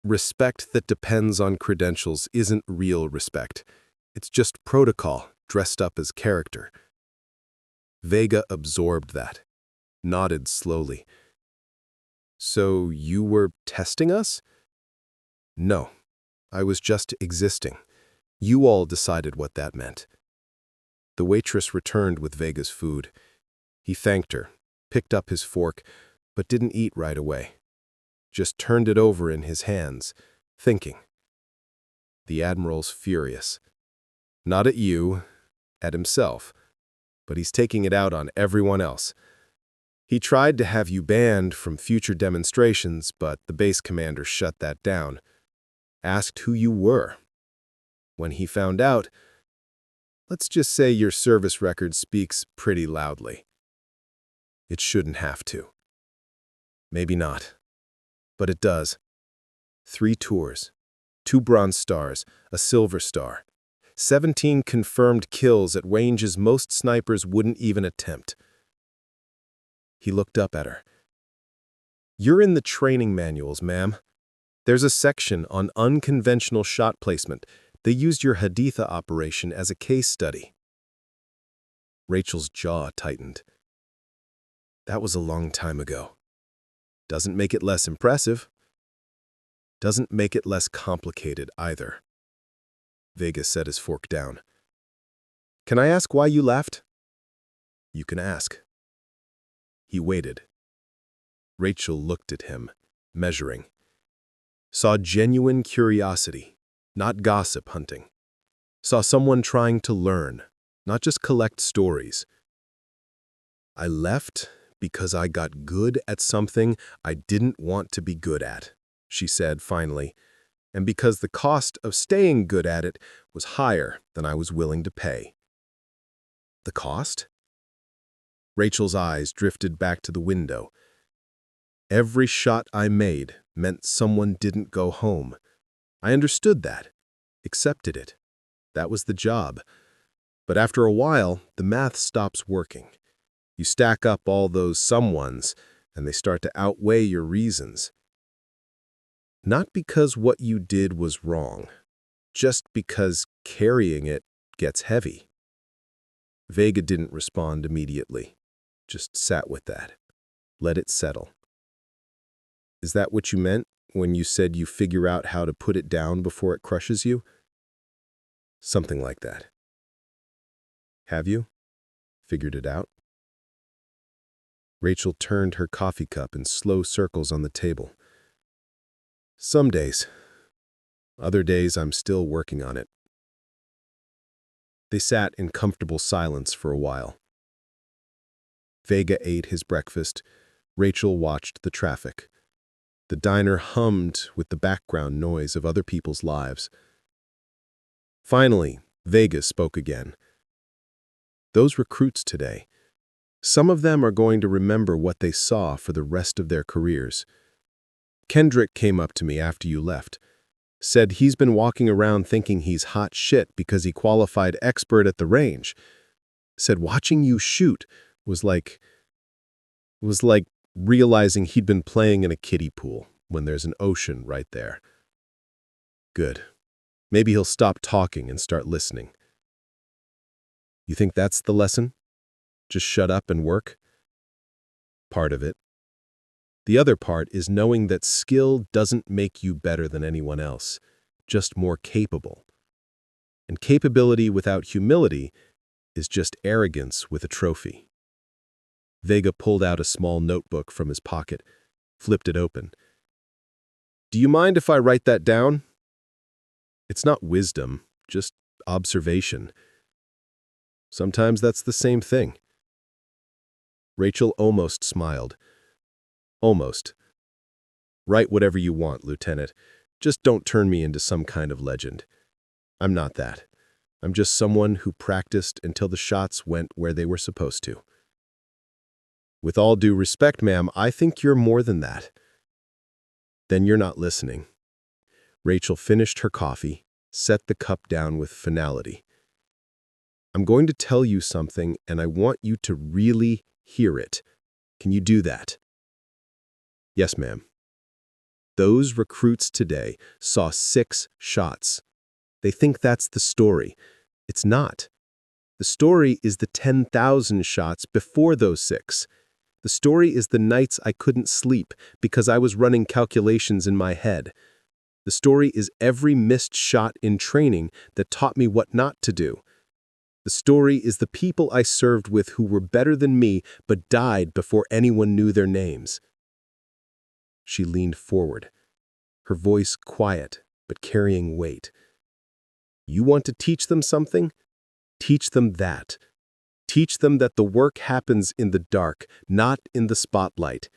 Respect that depends on credentials isn't real respect. It's just protocol, dressed up as character. Vega absorbed that, nodded slowly. So you were testing us? No, I was just existing. You all decided what that meant. The waitress returned with Vega's food. He thanked her, picked up his fork, but didn't eat right away. Just turned it over in his hands, thinking. The Admiral's furious. Not at you, at himself, but he's taking it out on everyone else. He tried to have you banned from future demonstrations, but the base commander shut that down. Asked who you were. When he found out, let's just say your service record speaks pretty loudly. It shouldn't have to. Maybe not. But it does. 3 tours, 2 Bronze Stars, a Silver Star, 17 confirmed kills at ranges most snipers wouldn't even attempt. He looked up at her. You're in the training manuals, ma'am. There's a section on unconventional shot placement. They used your Haditha operation as a case study. Rachel's jaw tightened. That was a long time ago. Doesn't make it less impressive. Doesn't make it less complicated either. Vega set his fork down. Can I ask why you left? You can ask. He waited. Rachel looked at him, measuring. Saw genuine curiosity, not gossip hunting. Saw someone trying to learn, not just collect stories. I left because I got good at something I didn't want to be good at, she said finally, and because the cost of staying good at it was higher than I was willing to pay. The cost? Rachel's eyes drifted back to the window. Every shot I made meant someone didn't go home. I understood that, accepted it. That was the job. But after a while, the math stops working. You stack up all those someones, and they start to outweigh your reasons. Not because what you did was wrong, just because carrying it gets heavy. Vega didn't respond immediately, just sat with that, let it settle. Is that what you meant when you said you figure out how to put it down before it crushes you? Something like that. Have you figured it out? Rachel turned her coffee cup in slow circles on the table. Some days. Other days I'm still working on it. They sat in comfortable silence for a while. Vega ate his breakfast. Rachel watched the traffic. The diner hummed with the background noise of other people's lives. Finally, Vega spoke again. Those recruits today, some of them are going to remember what they saw for the rest of their careers. Kendrick came up to me after you left, said he's been walking around thinking he's hot shit because he qualified expert at the range. Said watching you shoot was like realizing he'd been playing in a kiddie pool when there's an ocean right there. Good. Maybe he'll stop talking and start listening. You think that's the lesson? Just shut up and work? Part of it. The other part is knowing that skill doesn't make you better than anyone else, just more capable. And capability without humility is just arrogance with a trophy. Vega pulled out a small notebook from his pocket, flipped it open. Do you mind if I write that down? It's not wisdom, just observation. Sometimes that's the same thing. Rachel almost smiled. Almost. Write whatever you want, Lieutenant. Just don't turn me into some kind of legend. I'm not that. I'm just someone who practiced until the shots went where they were supposed to. With all due respect, ma'am, I think you're more than that. Then you're not listening. Rachel finished her coffee, set the cup down with finality. I'm going to tell you something, and I want you to really hear it. Can you do that? Yes, ma'am. Those recruits today saw 6 shots. They think that's the story. It's not. The story is the 10,000 shots before those 6. The story is the nights I couldn't sleep because I was running calculations in my head. The story is every missed shot in training that taught me what not to do. The story is the people I served with who were better than me but died before anyone knew their names. She leaned forward, her voice quiet but carrying weight. You want to teach them something? Teach them that. Teach them that the work happens in the dark, not in the spotlight.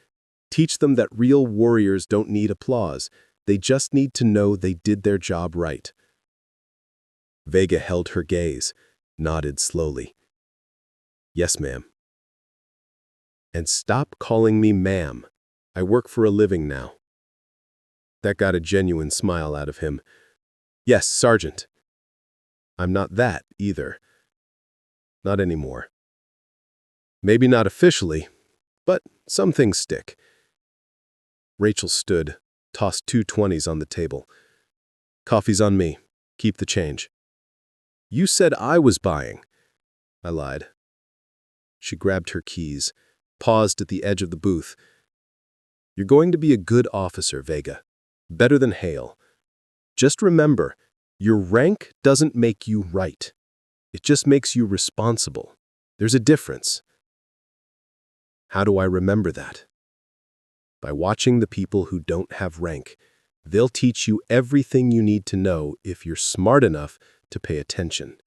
Teach them that real warriors don't need applause. They just need to know they did their job right. Vega held her gaze, nodded slowly. Yes, ma'am. And stop calling me ma'am. I work for a living now. That got a genuine smile out of him. Yes, Sergeant. I'm not that either. Not anymore. Maybe not officially, but some things stick. Rachel stood, tossed 2 20s on the table. Coffee's on me. Keep the change. You said I was buying. I lied. She grabbed her keys, paused at the edge of the booth. You're going to be a good officer, Vega. Better than Hale. Just remember, your rank doesn't make you right. It just makes you responsible. There's a difference. How do I remember that? By watching the people who don't have rank. They'll teach you everything you need to know if you're smart enough to pay attention.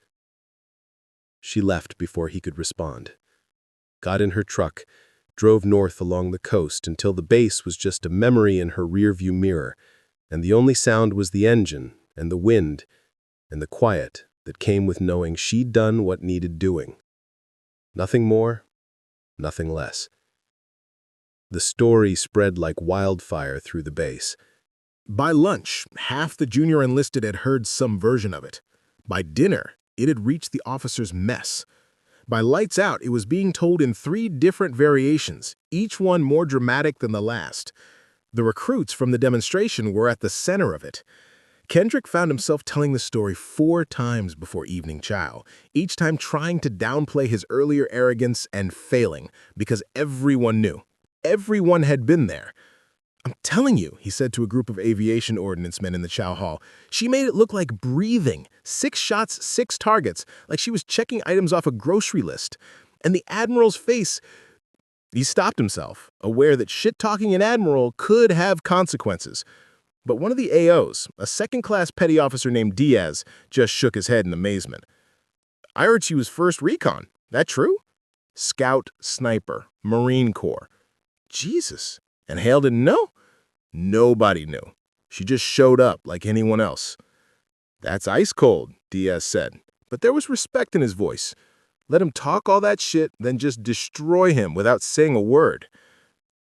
She left before he could respond. Got in her truck, drove north along the coast until the base was just a memory in her rearview mirror, and the only sound was the engine and the wind and the quiet that came with knowing she'd done what needed doing. Nothing more, nothing less. The story spread like wildfire through the base. By lunch, half the junior enlisted had heard some version of it. By dinner, it had reached the officers' mess. By lights out, it was being told in 3 different variations, each one more dramatic than the last. The recruits from the demonstration were at the center of it. Kendrick found himself telling the story 4 times before evening chow, each time trying to downplay his earlier arrogance and failing, because everyone knew. Everyone had been there. I'm telling you, he said to a group of aviation ordnance men in the chow hall. She made it look like breathing. 6 shots, 6 targets, like she was checking items off a grocery list. And the Admiral's face... He stopped himself, aware that shit-talking an Admiral could have consequences. But one of the AOs, a second-class petty officer named Diaz, just shook his head in amazement. I heard she was first recon. That true? Scout, sniper, Marine Corps. Jesus. And Hale didn't know? Nobody knew. She just showed up like anyone else. That's ice cold, Diaz said, but there was respect in his voice. Let him talk all that shit, then just destroy him without saying a word.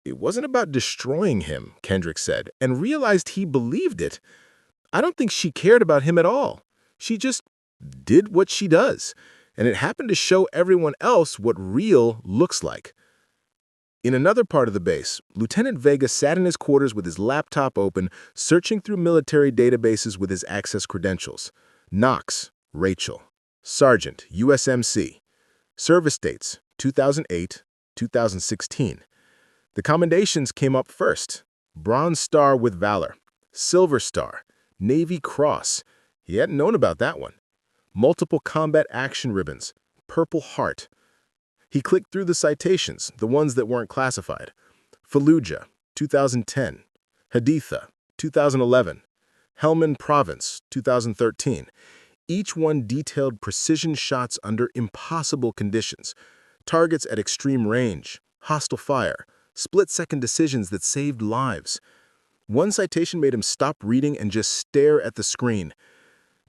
It wasn't about destroying him, Kendrick said, and realized he believed it. I don't think she cared about him at all. She just did what she does, and it happened to show everyone else what real looks like. In another part of the base, Lieutenant Vega sat in his quarters with his laptop open, searching through military databases with his access credentials. Knox, Rachel. Sergeant, USMC. Service dates, 2008, 2016. The commendations came up first. Bronze Star with Valor. Silver Star. Navy Cross. He hadn't known about that one. Multiple combat action ribbons. Purple Heart. He clicked through the citations, the ones that weren't classified. Fallujah, 2010. Haditha, 2011. Helmand Province, 2013. Each one detailed precision shots under impossible conditions, targets at extreme range, hostile fire, split-second decisions that saved lives. One citation made him stop reading and just stare at the screen.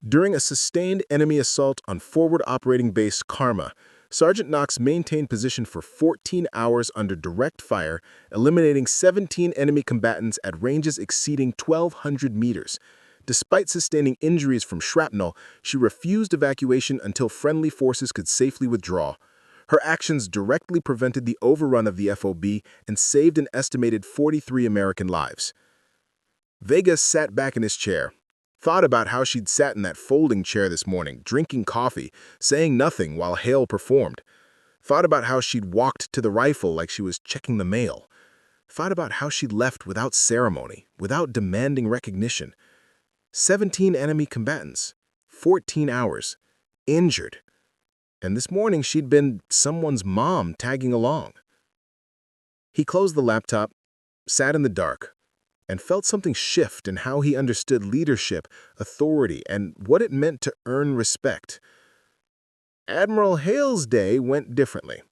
During a sustained enemy assault on forward operating base Karma, Sergeant Knox maintained position for 14 hours under direct fire, eliminating 17 enemy combatants at ranges exceeding 1,200 meters. Despite sustaining injuries from shrapnel, she refused evacuation until friendly forces could safely withdraw. Her actions directly prevented the overrun of the FOB and saved an estimated 43 American lives. Vega sat back in his chair, thought about how she'd sat in that folding chair this morning, drinking coffee, saying nothing while Hale performed. Thought about how she'd walked to the rifle like she was checking the mail. Thought about how she'd left without ceremony, without demanding recognition. 17 enemy combatants, 14 hours, injured. And this morning she'd been someone's mom tagging along. He closed the laptop, sat in the dark, and felt something shift in how he understood leadership, authority, and what it meant to earn respect. Admiral Hale's day went differently.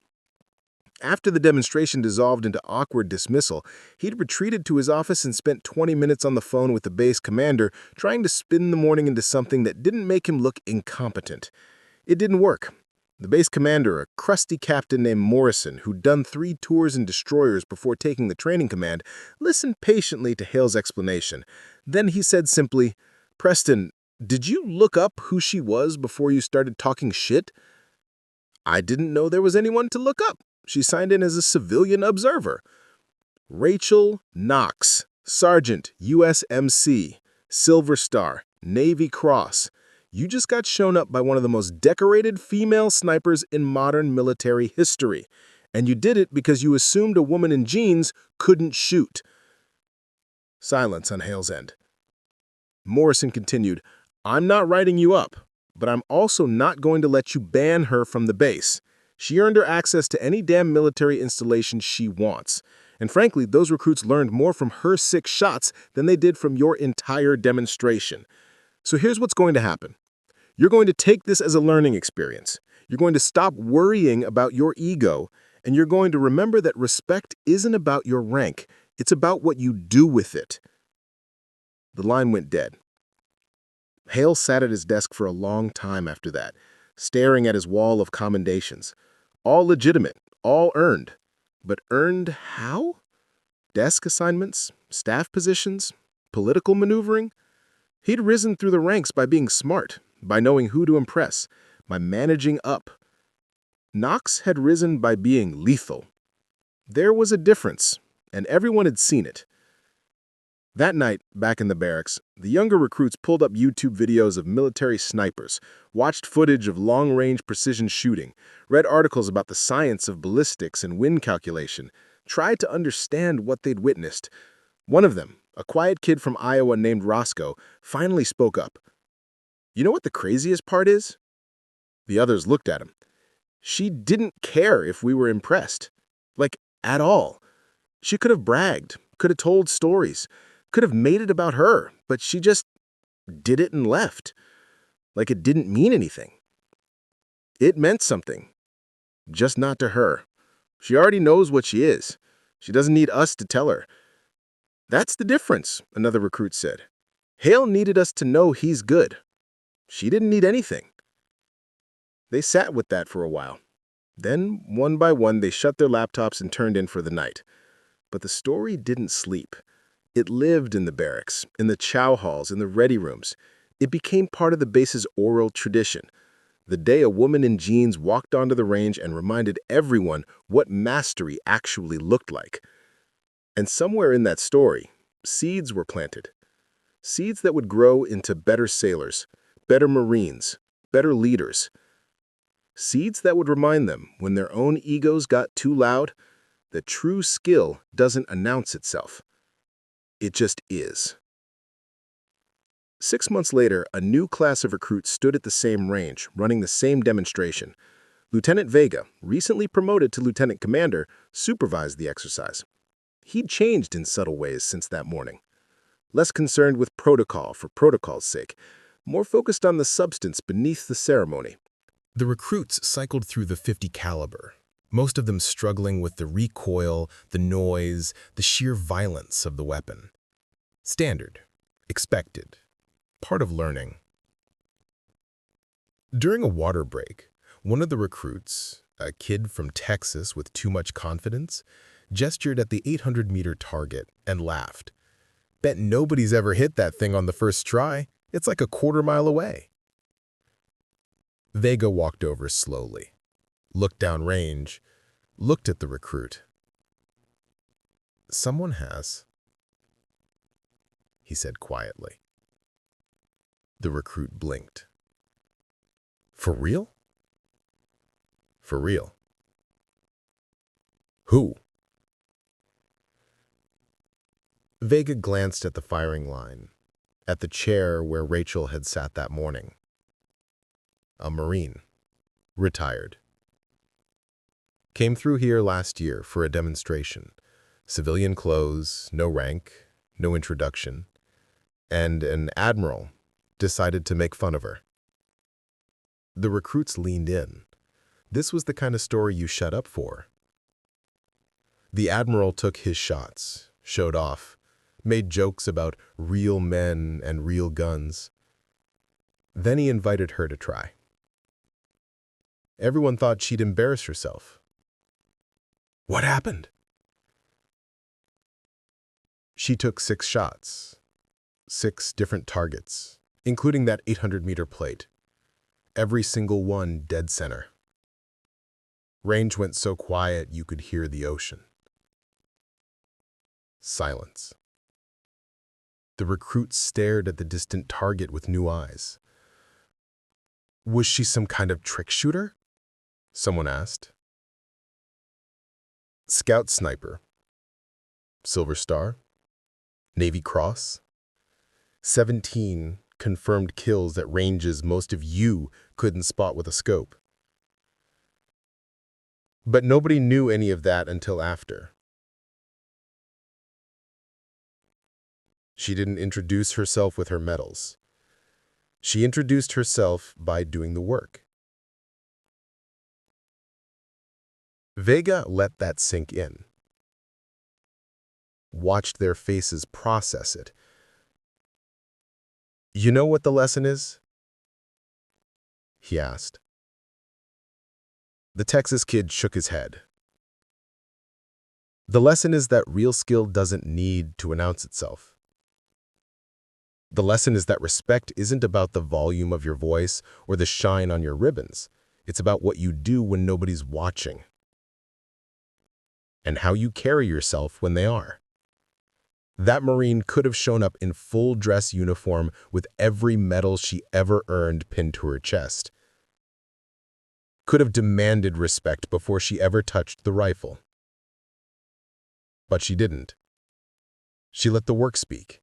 After the demonstration dissolved into awkward dismissal, he'd retreated to his office and spent 20 minutes on the phone with the base commander, trying to spin the morning into something that didn't make him look incompetent. It didn't work. The base commander, a crusty captain named Morrison, who'd done 3 tours in destroyers before taking the training command, listened patiently to Hale's explanation. Then he said simply, "Preston, did you look up who she was before you started talking shit?" "I didn't know there was anyone to look up. She signed in as a civilian observer." Rachel Knox, Sergeant, USMC, Silver Star, Navy Cross. You just got shown up by one of the most decorated female snipers in modern military history. And you did it because you assumed a woman in jeans couldn't shoot. Silence on Hale's end. Morrison continued, "I'm not writing you up, but I'm also not going to let you ban her from the base. She earned her access to any damn military installation she wants. And frankly, those recruits learned more from her 6 shots than they did from your entire demonstration. So here's what's going to happen. You're going to take this as a learning experience. You're going to stop worrying about your ego, and you're going to remember that respect isn't about your rank. It's about what you do with it." The line went dead. Hale sat at his desk for a long time after that, staring at his wall of commendations. All legitimate, all earned. But earned how? Desk assignments, staff positions, political maneuvering? He'd risen through the ranks by being smart, by knowing who to impress, by managing up. Knox had risen by being lethal. There was a difference, and everyone had seen it. That night, back in the barracks, the younger recruits pulled up YouTube videos of military snipers, watched footage of long-range precision shooting, read articles about the science of ballistics and wind calculation, tried to understand what they'd witnessed. One of them, a quiet kid from Iowa named Roscoe, finally spoke up. "You know what the craziest part is?" The others looked at him. "She didn't care if we were impressed. Like, at all. She could have bragged, could have told stories, could have made it about her, but she just did it and left. Like it didn't mean anything. It meant something. Just not to her. She already knows what she is. She doesn't need us to tell her." "That's the difference," another recruit said. "Hale needed us to know he's good. She didn't need anything." They sat with that for a while. Then, one by one, they shut their laptops and turned in for the night. But the story didn't sleep. It lived in the barracks, in the chow halls, in the ready rooms. It became part of the base's oral tradition. The day a woman in jeans walked onto the range and reminded everyone what mastery actually looked like. And somewhere in that story, seeds were planted. Seeds that would grow into better sailors, better Marines, better leaders. Seeds that would remind them, when their own egos got too loud, that true skill doesn't announce itself. It just is. 6 months later, a new class of recruits stood at the same range, running the same demonstration. Lieutenant Vega, recently promoted to lieutenant commander, supervised the exercise. He'd changed in subtle ways since that morning. Less concerned with protocol for protocol's sake, more focused on the substance beneath the ceremony. The recruits cycled through the .50 caliber, most of them struggling with the recoil, the noise, the sheer violence of the weapon. Standard, expected, part of learning. During a water break, one of the recruits, a kid from Texas with too much confidence, gestured at the 800-meter target and laughed. Bet nobody's ever hit that thing on the first try. It's like a quarter-mile away. Vega walked over slowly, looked downrange, looked at the recruit. "Someone has," he said quietly. The recruit blinked. "For real?" "For real." "Who?" Vega glanced at the firing line, at the chair where Rachel had sat that morning. A Marine, retired. Came through here last year for a demonstration. Civilian clothes, no rank, no introduction. And an admiral decided to make fun of her. The recruits leaned in. This was the kind of story you shut up for. The admiral took his shots, showed off, made jokes about real men and real guns. Then he invited her to try. Everyone thought she'd embarrass herself. What happened? She took 6 shots, 6 different targets, including that 800-meter plate. Every single one dead center. Range went so quiet you could hear the ocean. Silence. The recruit stared at the distant target with new eyes. Was she some kind of trick shooter? Someone asked. Scout sniper. Silver Star. Navy Cross. 17 confirmed kills at ranges most of you couldn't spot with a scope. But nobody knew any of that until after. She didn't introduce herself with her medals. She introduced herself by doing the work. Vega let that sink in. Watched their faces process it. You know what the lesson is? He asked. The Texas kid shook his head. The lesson is that real skill doesn't need to announce itself. The lesson is that respect isn't about the volume of your voice or the shine on your ribbons. It's about what you do when nobody's watching. And how you carry yourself when they are. That Marine could have shown up in full dress uniform with every medal she ever earned pinned to her chest. Could have demanded respect before she ever touched the rifle. But she didn't. She let the work speak.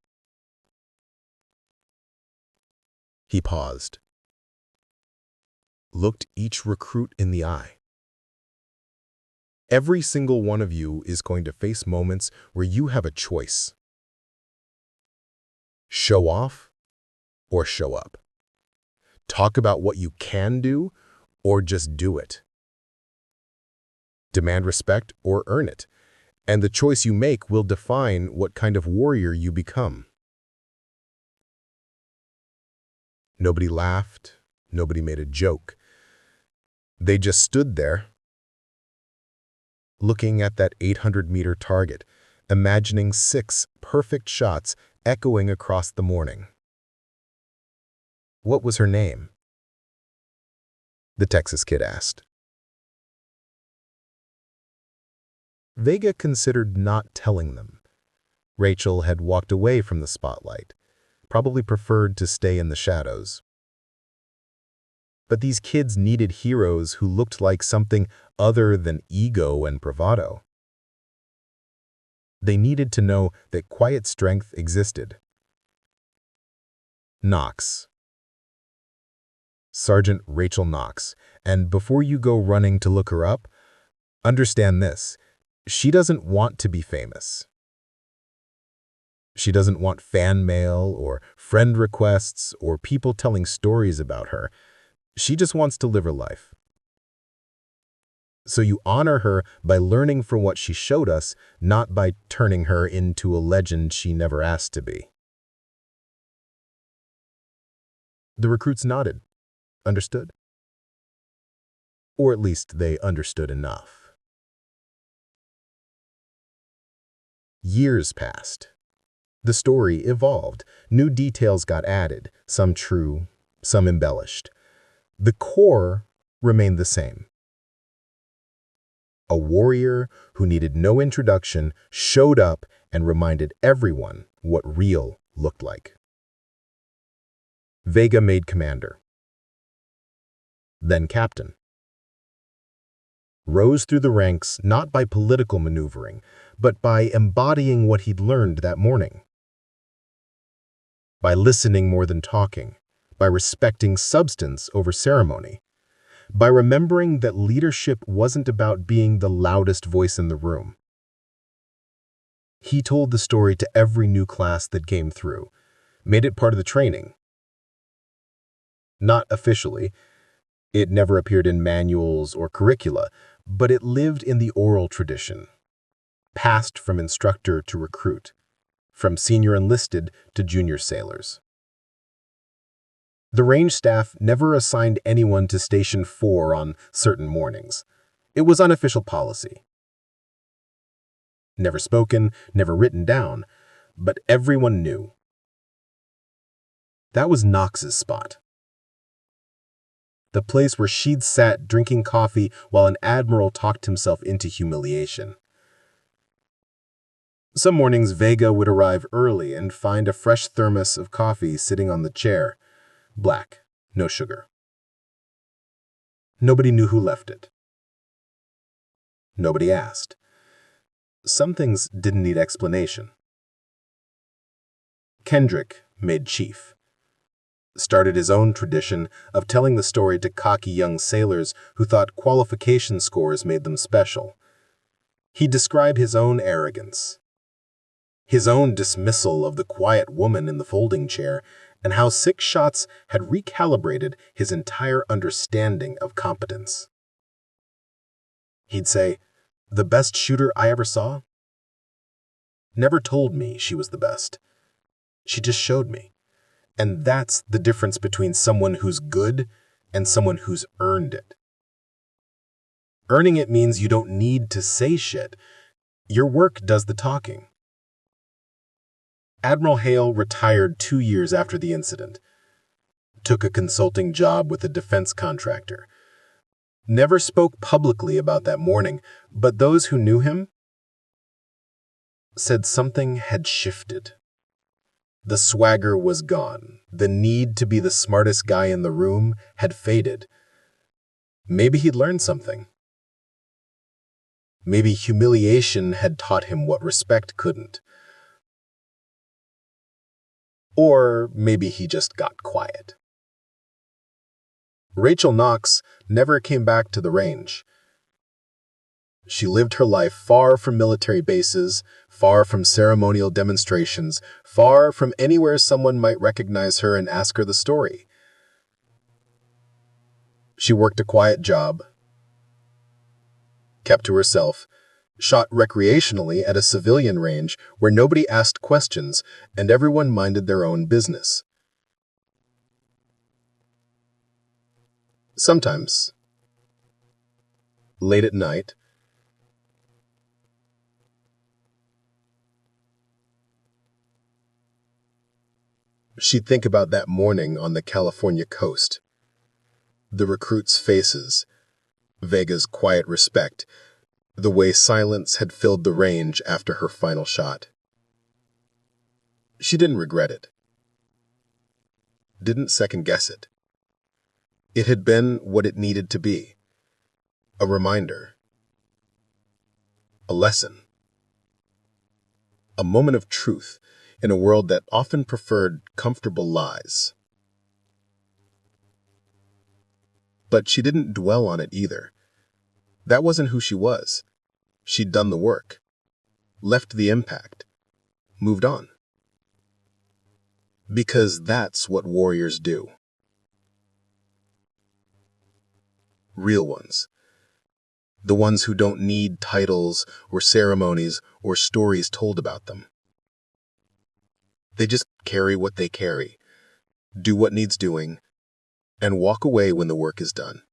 He paused. Looked each recruit in the eye. Every single one of you is going to face moments where you have a choice. Show off or show up. Talk about what you can do or just do it. Demand respect or earn it, and the choice you make will define what kind of warrior you become. Nobody laughed, nobody made a joke. They just stood there, looking at that 800-meter target, imagining 6 perfect shots echoing across the morning. What was her name? The Texas kid asked. Vega considered not telling them. Rachel had walked away from the spotlight, probably preferred to stay in the shadows. But these kids needed heroes who looked like something other than ego and bravado. They needed to know that quiet strength existed. Knox. Sergeant Rachel Knox, and before you go running to look her up, understand this: she doesn't want to be famous. She doesn't want fan mail or friend requests or people telling stories about her. She just wants to live her life. So you honor her by learning from what she showed us, not by turning her into a legend she never asked to be. The recruits nodded. Understood? Or at least they understood enough. Years passed. The story evolved. New details got added, some true, some embellished. The core remained the same. A warrior who needed no introduction showed up and reminded everyone what real looked like. Vega made commander, then captain. Rose through the ranks not by political maneuvering, but by embodying what he'd learned that morning. By listening more than talking, by respecting substance over ceremony, by remembering that leadership wasn't about being the loudest voice in the room. He told the story to every new class that came through, made it part of the training. Not officially. It never appeared in manuals or curricula, but it lived in the oral tradition, passed from instructor to recruit, from senior enlisted to junior sailors. The range staff never assigned anyone to Station 4 on certain mornings. It was unofficial policy. Never spoken, never written down, but everyone knew. That was Knox's spot. The place where she'd sat drinking coffee while an admiral talked himself into humiliation. Some mornings Vega would arrive early and find a fresh thermos of coffee sitting on the chair. Black, no sugar. Nobody knew who left it. Nobody asked. Some things didn't need explanation. Kendrick made chief. Started his own tradition of telling the story to cocky young sailors who thought qualification scores made them special. He described his own arrogance, his own dismissal of the quiet woman in the folding chair, and how 6 shots had recalibrated his entire understanding of competence. He'd say, "The best shooter I ever saw never told me she was the best. She just showed me. And that's the difference between someone who's good and someone who's earned it. Earning it means you don't need to say shit. Your work does the talking." Admiral Hale retired 2 years after the incident. Took a consulting job with a defense contractor. Never spoke publicly about that morning, but those who knew him said something had shifted. The swagger was gone. The need to be the smartest guy in the room had faded. Maybe he'd learned something. Maybe humiliation had taught him what respect couldn't. Or maybe he just got quiet. Rachel Knox never came back to the range. She lived her life far from military bases, far from ceremonial demonstrations, far from anywhere someone might recognize her and ask her the story. She worked a quiet job, kept to herself, shot recreationally at a civilian range where nobody asked questions and everyone minded their own business. Sometimes, late at night, she'd think about that morning on the California coast. The recruits' faces, Vega's quiet respect, the way silence had filled the range after her final shot. She didn't regret it. Didn't second-guess it. It had been what it needed to be. A reminder. A lesson. A moment of truth in a world that often preferred comfortable lies. But she didn't dwell on it either. That wasn't who she was. She'd done the work, left the impact, moved on. Because that's what warriors do. Real ones. The ones who don't need titles or ceremonies or stories told about them. They just carry what they carry, do what needs doing, and walk away when the work is done.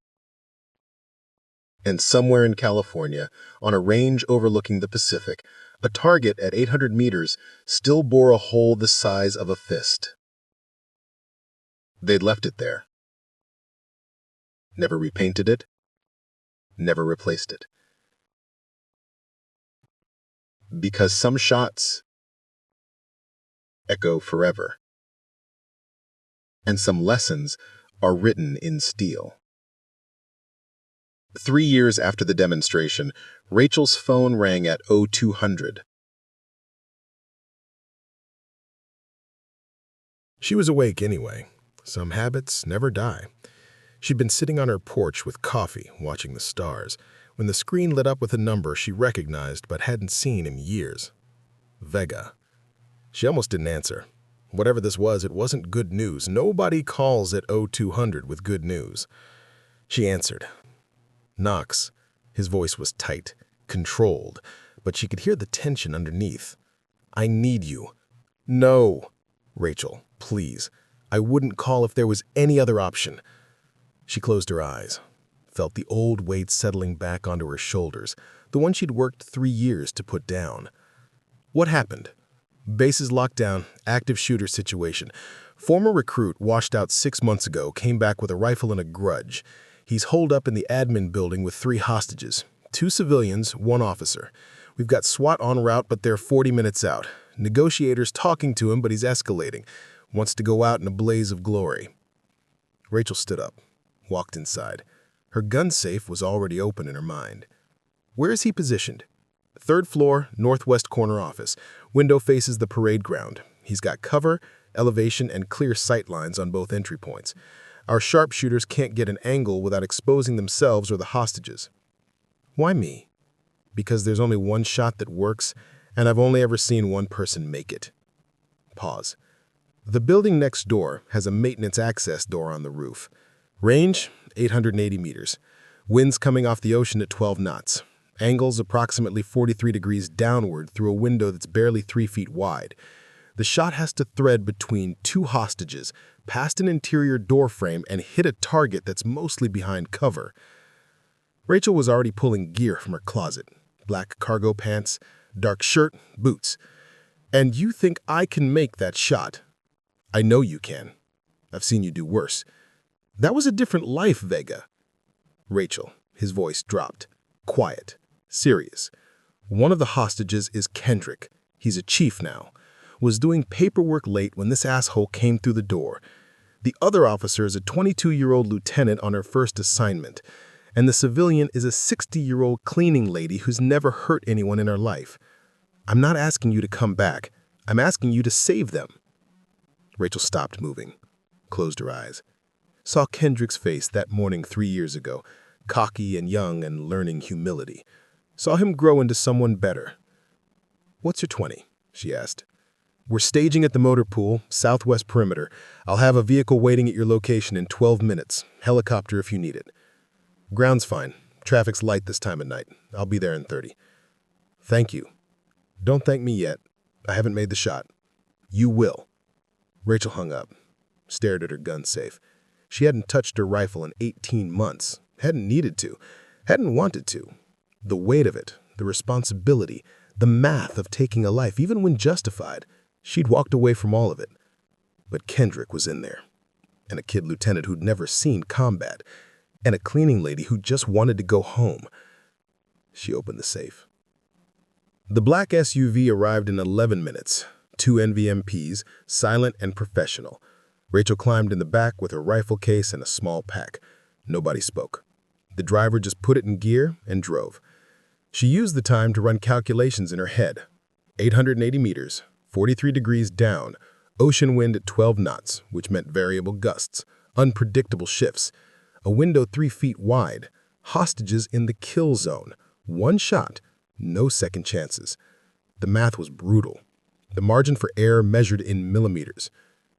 And somewhere in California, on a range overlooking the Pacific, A target at 800 meters still bore a hole the size of a fist. They'd left it there. Never repainted it. Never replaced it. Because some shots echo forever, and some lessons are written in steel. 3 years after the demonstration, Rachel's phone rang at 0200. She was awake anyway. Some habits never die. She'd been sitting on her porch with coffee, watching the stars, when the screen lit up with a number she recognized but hadn't seen in years. Vega. She almost didn't answer. Whatever this was, it wasn't good news. Nobody calls at 0200 with good news. She answered. Knox. His voice was tight, controlled, but she could hear the tension underneath. I need you. No. Rachel, please. I wouldn't call if there was any other option. She closed her eyes, felt the old weight settling back onto her shoulders, the one she'd worked 3 years to put down. What happened? Bases locked down, active shooter situation. Former recruit washed out 6 months ago, came back with a rifle and a grudge. He's holed up in the admin building with 3 hostages, 2 civilians, 1 officer. We've got SWAT en route, but they're 40 minutes out. Negotiators talking to him, but he's escalating. Wants to go out in a blaze of glory. Rachel stood up, walked inside. Her gun safe was already open in her mind. Where is he positioned? 3rd floor, northwest corner office. Window faces the parade ground. He's got cover, elevation, and clear sight lines on both entry points. Our sharpshooters can't get an angle without exposing themselves or the hostages. Why me? Because there's only one shot that works, and I've only ever seen one person make it. Pause. The building next door has a maintenance access door on the roof. Range, 880 meters. Winds coming off the ocean at 12 knots. Angles approximately 43 degrees downward through a window that's barely 3 feet wide. The shot has to thread between 2 hostages, past an interior door frame, and hit a target that's mostly behind cover. Rachel was already pulling gear from her closet. Black cargo pants, dark shirt, boots. And you think I can make that shot? I know you can. I've seen you do worse. That was a different life, Vega. Rachel, his voice dropped. Quiet. Serious. One of the hostages is Kendrick. He's a chief now. Was doing paperwork late when this asshole came through the door. The other officer is a 22-year-old lieutenant on her first assignment. And the civilian is a 60-year-old cleaning lady who's never hurt anyone in her life. I'm not asking you to come back. I'm asking you to save them. Rachel stopped moving, closed her eyes. Saw Kendrick's face that morning 3 years ago, cocky and young and learning humility. Saw him grow into someone better. What's your 20? She asked. We're staging at the motor pool, southwest perimeter. I'll have a vehicle waiting at your location in 12 minutes. Helicopter if you need it. Ground's fine. Traffic's light this time of night. I'll be there in 30. Thank you. Don't thank me yet. I haven't made the shot. You will. Rachel hung up, stared at her gun safe. She hadn't touched her rifle in 18 months. Hadn't needed to. Hadn't wanted to. The weight of it, the responsibility, the math of taking a life, even when justified, she'd walked away from all of it. But Kendrick was in there. And a kid lieutenant who'd never seen combat. And a cleaning lady who just wanted to go home. She opened the safe. The black SUV arrived in 11 minutes. 2 NVMPs, silent and professional. Rachel climbed in the back with her rifle case and a small pack. Nobody spoke. The driver just put it in gear and drove. She used the time to run calculations in her head. 880 meters, 43 degrees down, ocean wind at 12 knots, which meant variable gusts, unpredictable shifts, a window 3 feet wide, hostages in the kill zone, 1 shot, no second chances. The math was brutal. The margin for error measured in millimeters.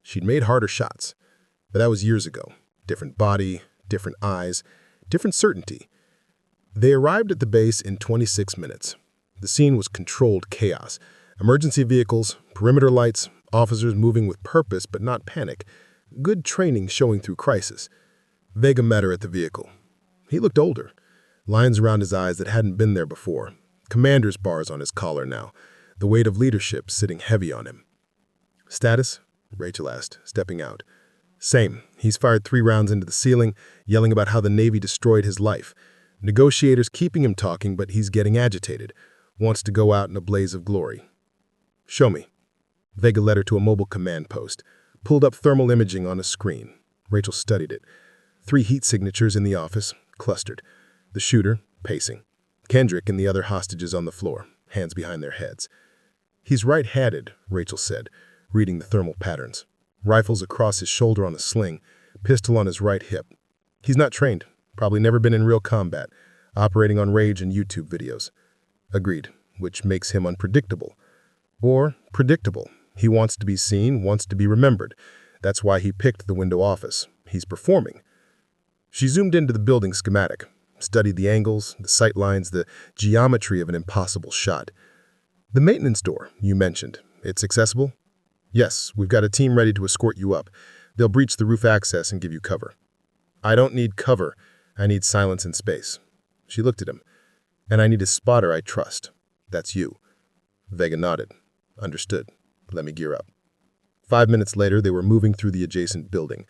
She'd made harder shots, but that was years ago. Different body, different eyes, different certainty. They arrived at the base in 26 minutes. The scene was controlled chaos. Emergency vehicles, perimeter lights, officers moving with purpose but not panic. Good training showing through crisis. Vega met her at the vehicle. He looked older. Lines around his eyes that hadn't been there before. Commander's bars on his collar now, the weight of leadership sitting heavy on him. "Status?" Rachel asked, stepping out. "Same. He's fired 3 rounds into the ceiling, yelling about how the Navy destroyed his life. Negotiators keeping him talking, but he's getting agitated. Wants to go out in a blaze of glory." "Show me." Vega led her to a mobile command post, pulled up thermal imaging on a screen. Rachel studied it. 3 heat signatures in the office, clustered. The shooter, pacing. Kendrick and the other hostages on the floor, hands behind their heads. "He's right-handed," Rachel said, reading the thermal patterns. Rifles across his shoulder on a sling, pistol on his right hip. "He's not trained, probably never been in real combat, operating on rage and YouTube videos." Agreed, which makes him unpredictable. Or predictable. He wants to be seen, wants to be remembered. That's why he picked the window office. He's performing. She zoomed into the building schematic, studied the angles, the sight lines, the geometry of an impossible shot. "The maintenance door, you mentioned. It's accessible?" "Yes, we've got a team ready to escort you up. They'll breach the roof access and give you cover." "I don't need cover. I need silence and space." She looked at him. "And I need a spotter I trust. That's you." Vega nodded. "Understood. Let me gear up." 5 minutes later, they were moving through the adjacent building.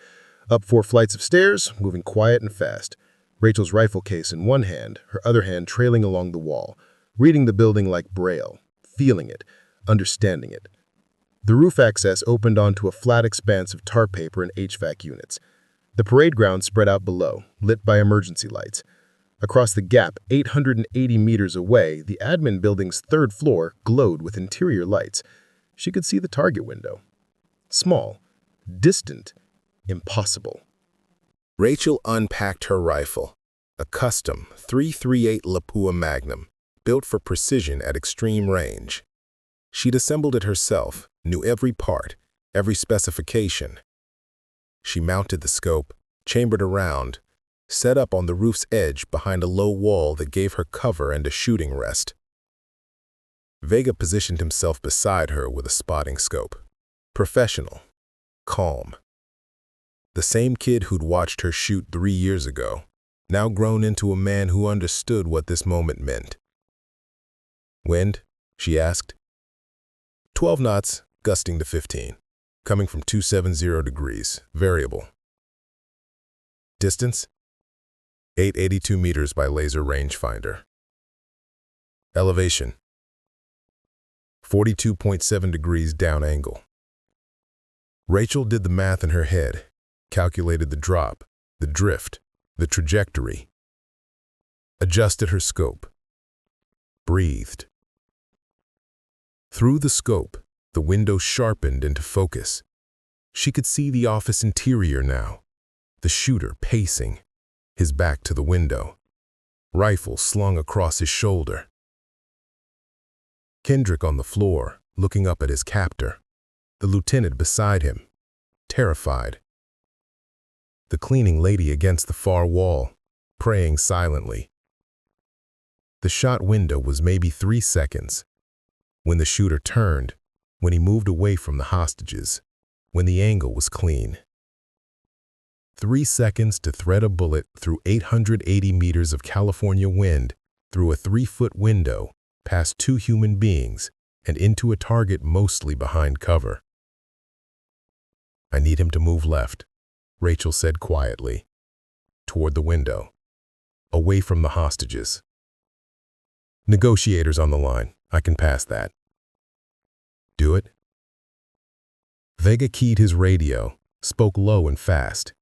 Up 4 flights of stairs, moving quiet and fast. Rachel's rifle case in one hand, her other hand trailing along the wall, reading the building like Braille, feeling it, understanding it. The roof access opened onto a flat expanse of tar paper and HVAC units. The parade ground spread out below, lit by emergency lights. Across the gap, 880 meters away, the admin building's 3rd floor glowed with interior lights. She could see the target window. Small, distant, impossible. Rachel unpacked her rifle, a custom .338 Lapua Magnum, built for precision at extreme range. She'd assembled it herself, knew every part, every specification. She mounted the scope, chambered around, set up on the roof's edge behind a low wall that gave her cover and a shooting rest. Vega positioned himself beside her with a spotting scope. Professional, calm. The same kid who'd watched her shoot 3 years ago, now grown into a man who understood what this moment meant. "Wind?" she asked. 12 knots, gusting to 15, coming from 270 degrees, variable. Distance? 882 meters by laser rangefinder. Elevation? 42.7 degrees down angle. Rachel did the math in her head, calculated the drop, the drift, the trajectory. Adjusted her scope. Breathed. Through the scope, the window sharpened into focus. She could see the office interior now, the shooter pacing, his back to the window, rifle slung across his shoulder. Kendrick on the floor, looking up at his captor, the lieutenant beside him, terrified. The cleaning lady against the far wall, praying silently. The shot window was maybe 3 seconds. When the shooter turned, when he moved away from the hostages, when the angle was clean. 3 seconds to thread a bullet through 880 meters of California wind, through a 3-foot window, past 2 human beings, and into a target mostly behind cover. "I need him to move left," Rachel said quietly, toward the window, away from the hostages. "Negotiators on the line. I can pass that." "Do it?" Vega keyed his radio, spoke low and fast.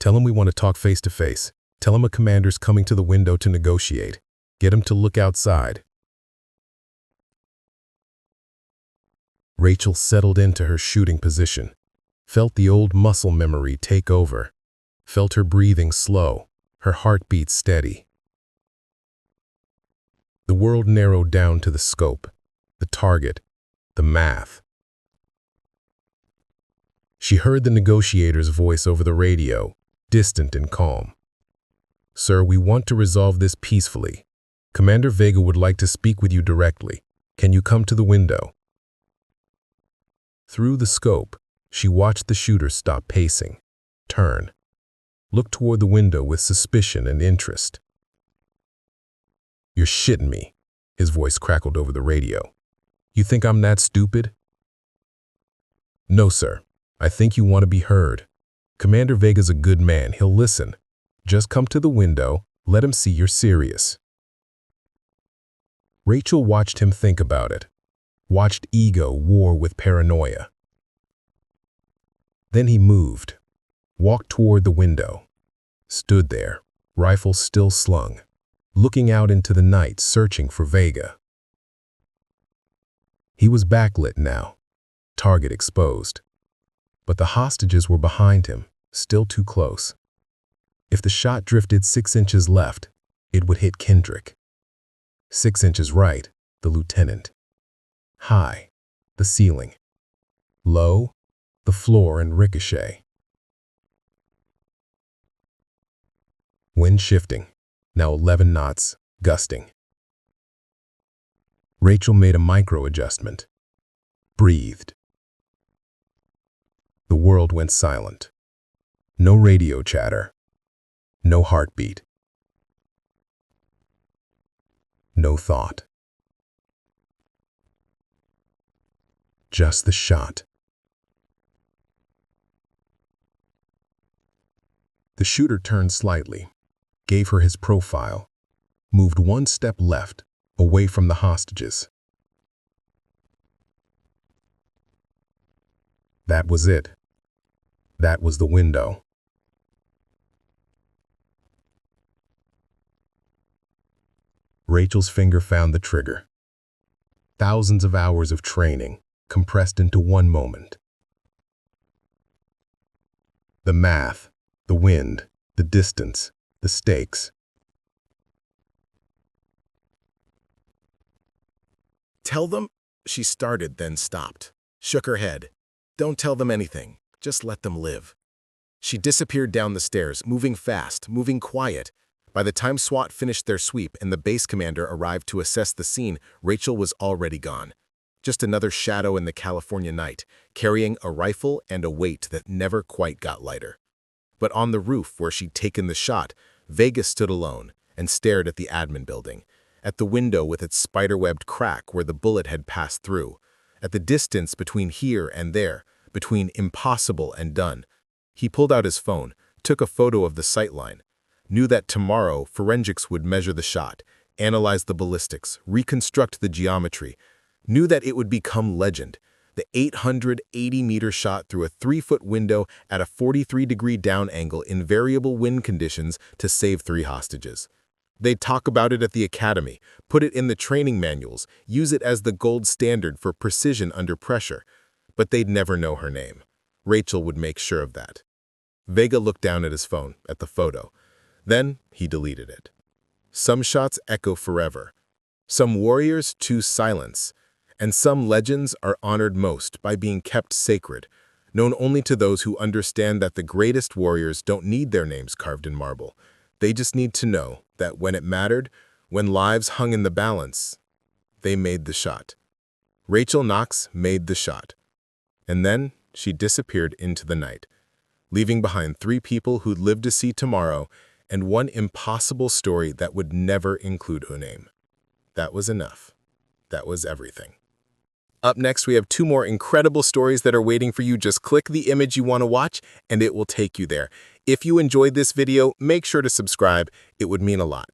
"Tell him we want to talk face to face. Tell him a commander's coming to the window to negotiate. Get him to look outside." Rachel settled into her shooting position, felt the old muscle memory take over, felt her breathing slow, her heartbeat steady. The world narrowed down to the scope, the target, the math. She heard the negotiator's voice over the radio, distant and calm. "Sir, we want to resolve this peacefully. Commander Vega would like to speak with you directly. Can you come to the window?" Through the scope, she watched the shooter stop pacing, turn, look toward the window with suspicion and interest. "You're shitting me." His voice crackled over the radio. "You think I'm that stupid?" "No, sir. I think you want to be heard. Commander Vega's a good man. He'll listen. Just come to the window. Let him see you're serious." Rachel watched him think about it. Watched ego war with paranoia. Then he moved. Walked toward the window. Stood there, rifle still slung, looking out into the night, searching for Vega. He was backlit now, target exposed. But the hostages were behind him, still too close. If the shot drifted 6 inches left, it would hit Kendrick. 6 inches right, the lieutenant. High, the ceiling. Low, the floor and ricochet. Wind shifting, now 11 knots, gusting. Rachel made a micro-adjustment. Breathed. The world went silent. No radio chatter. No heartbeat. No thought. Just the shot. The shooter turned slightly, gave her his profile, moved 1 step left, away from the hostages. That was it. That was the window. Rachel's finger found the trigger. Thousands of hours of training compressed into one moment. The math, the wind, the distance, the stakes. "Tell them," she started, then stopped. Shook her head. "Don't tell them anything. Just let them live." She disappeared down the stairs, moving fast, moving quiet. By the time SWAT finished their sweep and the base commander arrived to assess the scene, Rachel was already gone. Just another shadow in the California night, carrying a rifle and a weight that never quite got lighter. But on the roof where she'd taken the shot, Vega stood alone and stared at the admin building, at the window with its spiderwebbed crack where the bullet had passed through, at the distance between here and there, between impossible and done. He pulled out his phone, took a photo of the sightline, knew that tomorrow forensics would measure the shot, analyze the ballistics, reconstruct the geometry, knew that it would become legend. The 880-meter shot through a 3-foot window at a 43-degree down angle in variable wind conditions to save 3 hostages. They'd talk about it at the academy, put it in the training manuals, use it as the gold standard for precision under pressure. But they'd never know her name. Rachel would make sure of that. Vega looked down at his phone, at the photo. Then he deleted it. Some shots echo forever. Some warriors choose silence. And some legends are honored most by being kept sacred, known only to those who understand that the greatest warriors don't need their names carved in marble. They just need to know that when it mattered, when lives hung in the balance, they made the shot. Rachel Knox made the shot. And then she disappeared into the night, leaving behind 3 people who'd live to see tomorrow and one impossible story that would never include her name. That was enough. That was everything. Up next, we have 2 more incredible stories that are waiting for you. Just click the image you want to watch, and it will take you there. If you enjoyed this video, make sure to subscribe. It would mean a lot.